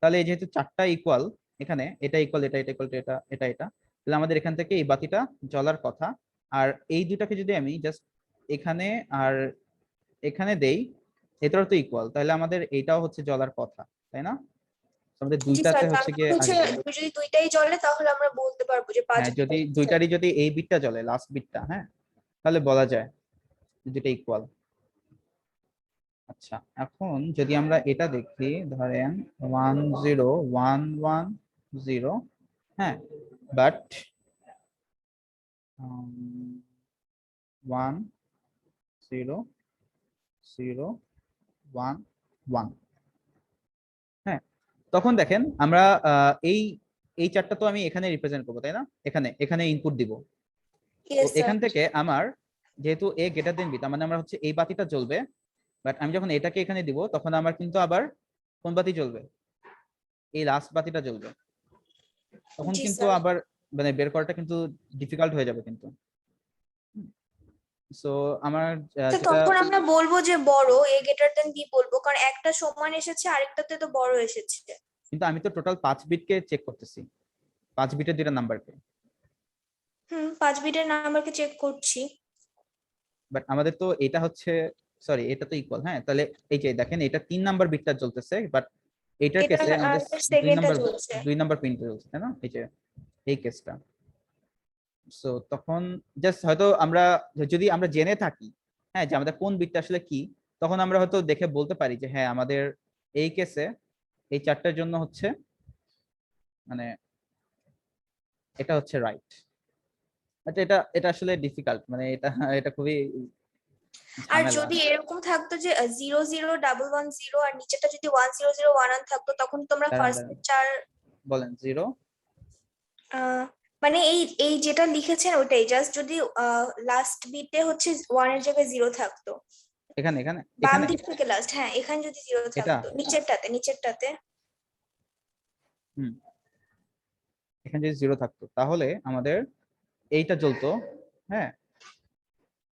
তাহলে এই যেহেতু চারটা ইকুয়াল, এখানে এটা ইকুয়াল এটা এটা ইকুয়াল এটা এটা এটা, তাহলে আমাদের এখান থেকে এই বাতিটা জ্বলার কথা। আর এই দুটাকে যদি আমি জাস্ট এখানে আর এখানে দেই, এটাও তো ইকুয়াল, তাহলে আমাদের এইটাও হচ্ছে জ্বলার কথা, তাই না? আমাদের জি স্যার, দুইটাতে তার হচ্ছে মানে গিয়ে হচ্ছে আসবে। যদি দুইটাই জ্বলে তাহলে আমরা বলতে পারবো যে 5 হ্যাঁ, যদি দুইটারই যদি এই বিটটা জ্বলে, লাস্ট বিটটা, হ্যাঁ, তাহলে বলা যায় দুইটা ইকুয়াল। আচ্ছা, এখন যদি আমরা এটা দেখি, ধরেন 1 0 1 1 0, হ্যাঁ, বাট 1 0 0 1 1, হ্যাঁ, তখন দেখেন আমরা এই এই চারটা তো আমি এখানে রিপ্রেজেন্ট করবো, তাই না? এখানে এখানে ইনপুট দিব। তো ইয়েস স্যার। এখান থেকে আমার যেহেতু a গ্রেটার দেন b, তার মানে আমার হচ্ছে এই বাতিটা জ্বলবে, বাট আমি যখন এটাকে এখানে দিব তখন আমার কিন্তু আবার কোন বাতি জ্বলবে? এই লাস্ট বাতিটা জ্বলবে। তখন জি কিন্তু স্যার। আবার মানে বের করাটা কিন্তু ডিফিকাল্ট হয়ে যাবে কিন্তু। সো আমার তো যেটা, তখন আমরা বলবো যে বড় a গ্রেটার দেন b বলবো, কারণ একটা সমান এসেছে আরেকটাতে তো বড় এসেছে। কিন্তু আমি তো টোটাল 5 বিটকে চেক করতেছি, 5 বিটের দুইটা নাম্বারকে, 5 বিটের নাম্বারকে চেক করছি। বাট আমাদের তো এটা হচ্ছে, সরি এটা তো ইকুয়াল, হ্যাঁ, তাহলে এই যে দেখেন এটা 3 নাম্বার বিটটা চলতেছে, বাট এইটার এটা কেসে আমাদের সেকেন্ডটা চলছে। 2 নাম্বার পিনটা চলছে, তাই না? এই যে এই কেসটা। সো তখন জাস্ট হয়তো আমরা যদি আমরা জেনে থাকি, হ্যাঁ, যে আমাদের কোন বিটটা আসলে কি, তখন আমরা হয়তো দেখে বলতে পারি যে হ্যাঁ আমাদের এই কেসে এই চারটার জন্য হচ্ছে মানে এটা হচ্ছে রাইট। আচ্ছা, এটা এটা আসলে ডিফিকাল্ট, মানে এটা এটা খুবই আর ঝামেলা। যদি এরকম থাকতো যে 0 0 1 1 0 আর নিচেটা যদি 1 0 0 1 1 থাকতো, তখন তোমরা দাঁড়ান, ফার্স্ট দাঁড়ান, চার বলেন 0। মানে এই যেটা লিখেছেন ওটাই, জাস্ট যদি লাস্ট বিটে হচ্ছে 1 এর জায়গায় 0 থাকতো, এখানে এখানে বাম এখানে দিক থেকে লাস্ট, হ্যাঁ এখানে যদি 0 এটা, থাকতো, নিচেরটাতে হুম, এখানে যদি 0 থাকতো তাহলে আমাদের এইটা জ্বলতো, হ্যাঁ,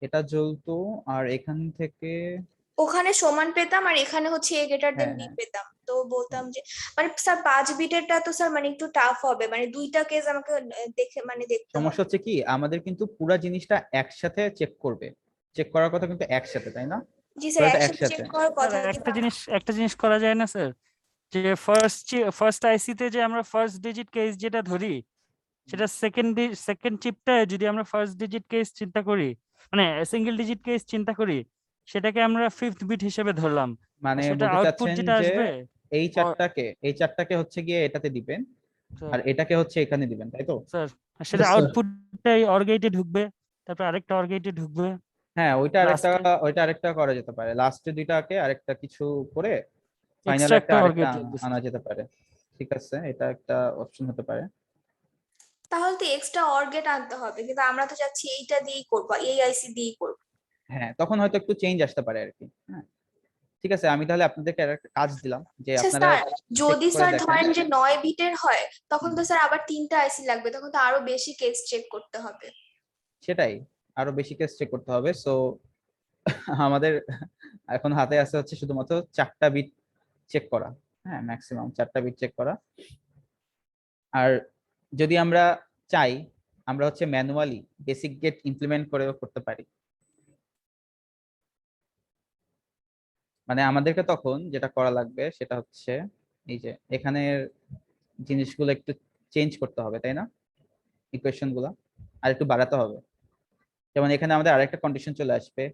এটা জ্বলতো, আর এখান থেকে, ওখানে সমান পেতাম আর এখানে হচ্ছে a গ্রেটার দেন হ্যাঁ b হ্যাঁ, পেতাম। তো বলতাম যে মানে স্যার 5 বিটেরটা তো স্যার মানে একটু টাফ হবে, মানে দুইটা কেস আমাকে দেখে মানে দেখতে হবে। সমস্যা হচ্ছে কি আমাদের কিন্তু পুরো জিনিসটা একসাথে চেক করবে, চেক করার কথা কিন্তু একসাথে, তাই না? জি স্যার, পুরোটা একসাথে চেক একসাথে। করার স্যার কথা, কিন্তু একটা জিনিস করা যায় না স্যার, যে ফার্স্ট আইসিতে যে আমরা ফার্স্ট ডিজিট কেস যেটা ধরি, সেটা সেকেন্ড চিপটায় যদি আমরা ফার্স্ট ডিজিট কেস চিন্তা করি, মানে সিঙ্গেল ডিজিট কেস চিন্তা করি, সেটাকে আমরা ফিফথ বিট হিসেবে ধরলাম, মানে আর সেটা বলতে আউটপুট চাচ্ছেন যেটা যে আসবে এই চারটাকে হচ্ছে গিয়ে এটাতে দিবেন, আর এটাকে হচ্ছে এখানে দিবেন, তাই তো? স্যার সেটা Yes, sir. আউটপুটটাই অর গেটে ঢুকবে, তারপর আরেকটা অর গেটে ঢুকবে হ্যাঁ, লাস্টে, ওইটা আরেকটা করা যেতে পারে, লাস্টে দুইটাকে আরেকটা কিছু করে ফাইনাল এক্সট্রা একটা একটা অর আরেকটা গেট লাগবে আনা যেতে পারে। ঠিক আছে, এটা একটা অপশন হতে পারে। তাহলে তো এক্সট্রা অর গেট আনতে হবে, কিন্তু আমরা তো চাচ্ছি এইটা দিয়েই করবো, এই আইসি দিয়েই করবো। হ্যাঁ, তখন হয়তো একটু চেঞ্জ আসতে পারে আর কি। হ্যাঁ, ঠিক আছে, আমি তাহলে আপনাদেরকে একটা কাজ দিলাম যে আচ্ছা আপনারা স্যার, চেক যদি করে স্যার দেখেন। ধরেন যে 9 বিটের হয়, তখন তো স্যার আবার 3টা আইসি লাগবে, তখন তো আরো বেশি কেস চেক করতে হবে। সেটাই, আরো বেশি কেস চেক করতে হবে। সো আমাদের এখন হাতে আছে হচ্ছে শুধুমাত্র 4টা বিট চেক করা, হ্যাঁ, ম্যাক্সিমাম 4টা বিট চেক করা। আর যদি আমরা চাই, আমরা হচ্ছে ম্যানুয়ালি বেসিক গেট ইমপ্লিমেন্ট করেও করতে পারি। মানে আমাদেরকে তখন যেটা করা লাগবে সেটা হচ্ছে এই যে এখানের জিনিসগুলো একটু চেঞ্জ করতে হবে, তাই না? ইকুয়েশন গুলা আর একটু বাড়াতে হবে। যেমন এখানে আমাদের আরেকটা কন্ডিশন চলে আসবে,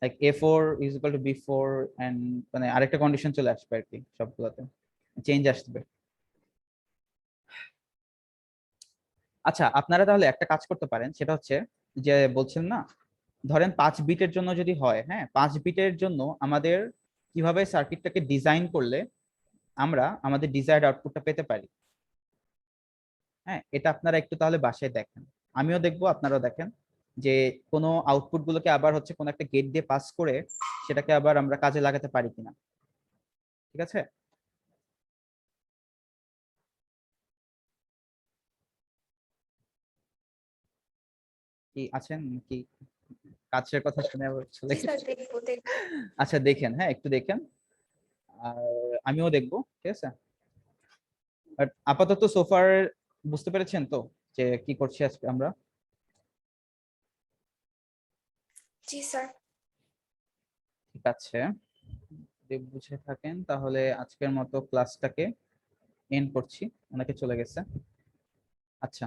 like a4 is equal to b4, and মানে আরেকটা কন্ডিশন চলে আসবে আর কি, সবগুলোতে চেঞ্জ আসবে। আচ্ছা, আপনারা তাহলে একটা কাজ করতে পারেন, সেটা হচ্ছে যে বলছেন না, ধরেন 5 বিটের জন্য যদি হয়, হ্যাঁ, 5 বিটের জন্য আমাদের কিভাবে সার্কিটটাকে ডিজাইন করলে আমরা আমাদের ডিজায়ার্ড আউটপুটটা পেতে পারি। হ্যাঁ, এটা আপনারা একটু তাহলে বাসায় দেখেন, আমিও দেখবো, আপনারাও দেখেন যে কোনো আউটপুট গুলোকে আবার হচ্ছে কোনো একটা গেট দিয়ে পাস করে সেটাকে আবার আমরা কাজে লাগাতে পারি কিনা। ঠিক আছে? কি আছেন কি কাজের কথা শুনে আবার চলে জি স্যার, গেছে? দেখবো দেখবো। আচ্ছা দেখেন, হ্যাঁ একটু দেখেন, আর আমিও দেখবো। ঠিক আছে, বাট আপাতত সোফার বুঝতে পেরেছেন তো যে কি করছি আজকে আমরা? জি স্যার। ঠিক আছে, যদি বুঝে থাকেন তাহলে আজকের মতো ক্লাসটাকে এন্ড করছি, অনেকে চলে গেছে। আচ্ছা।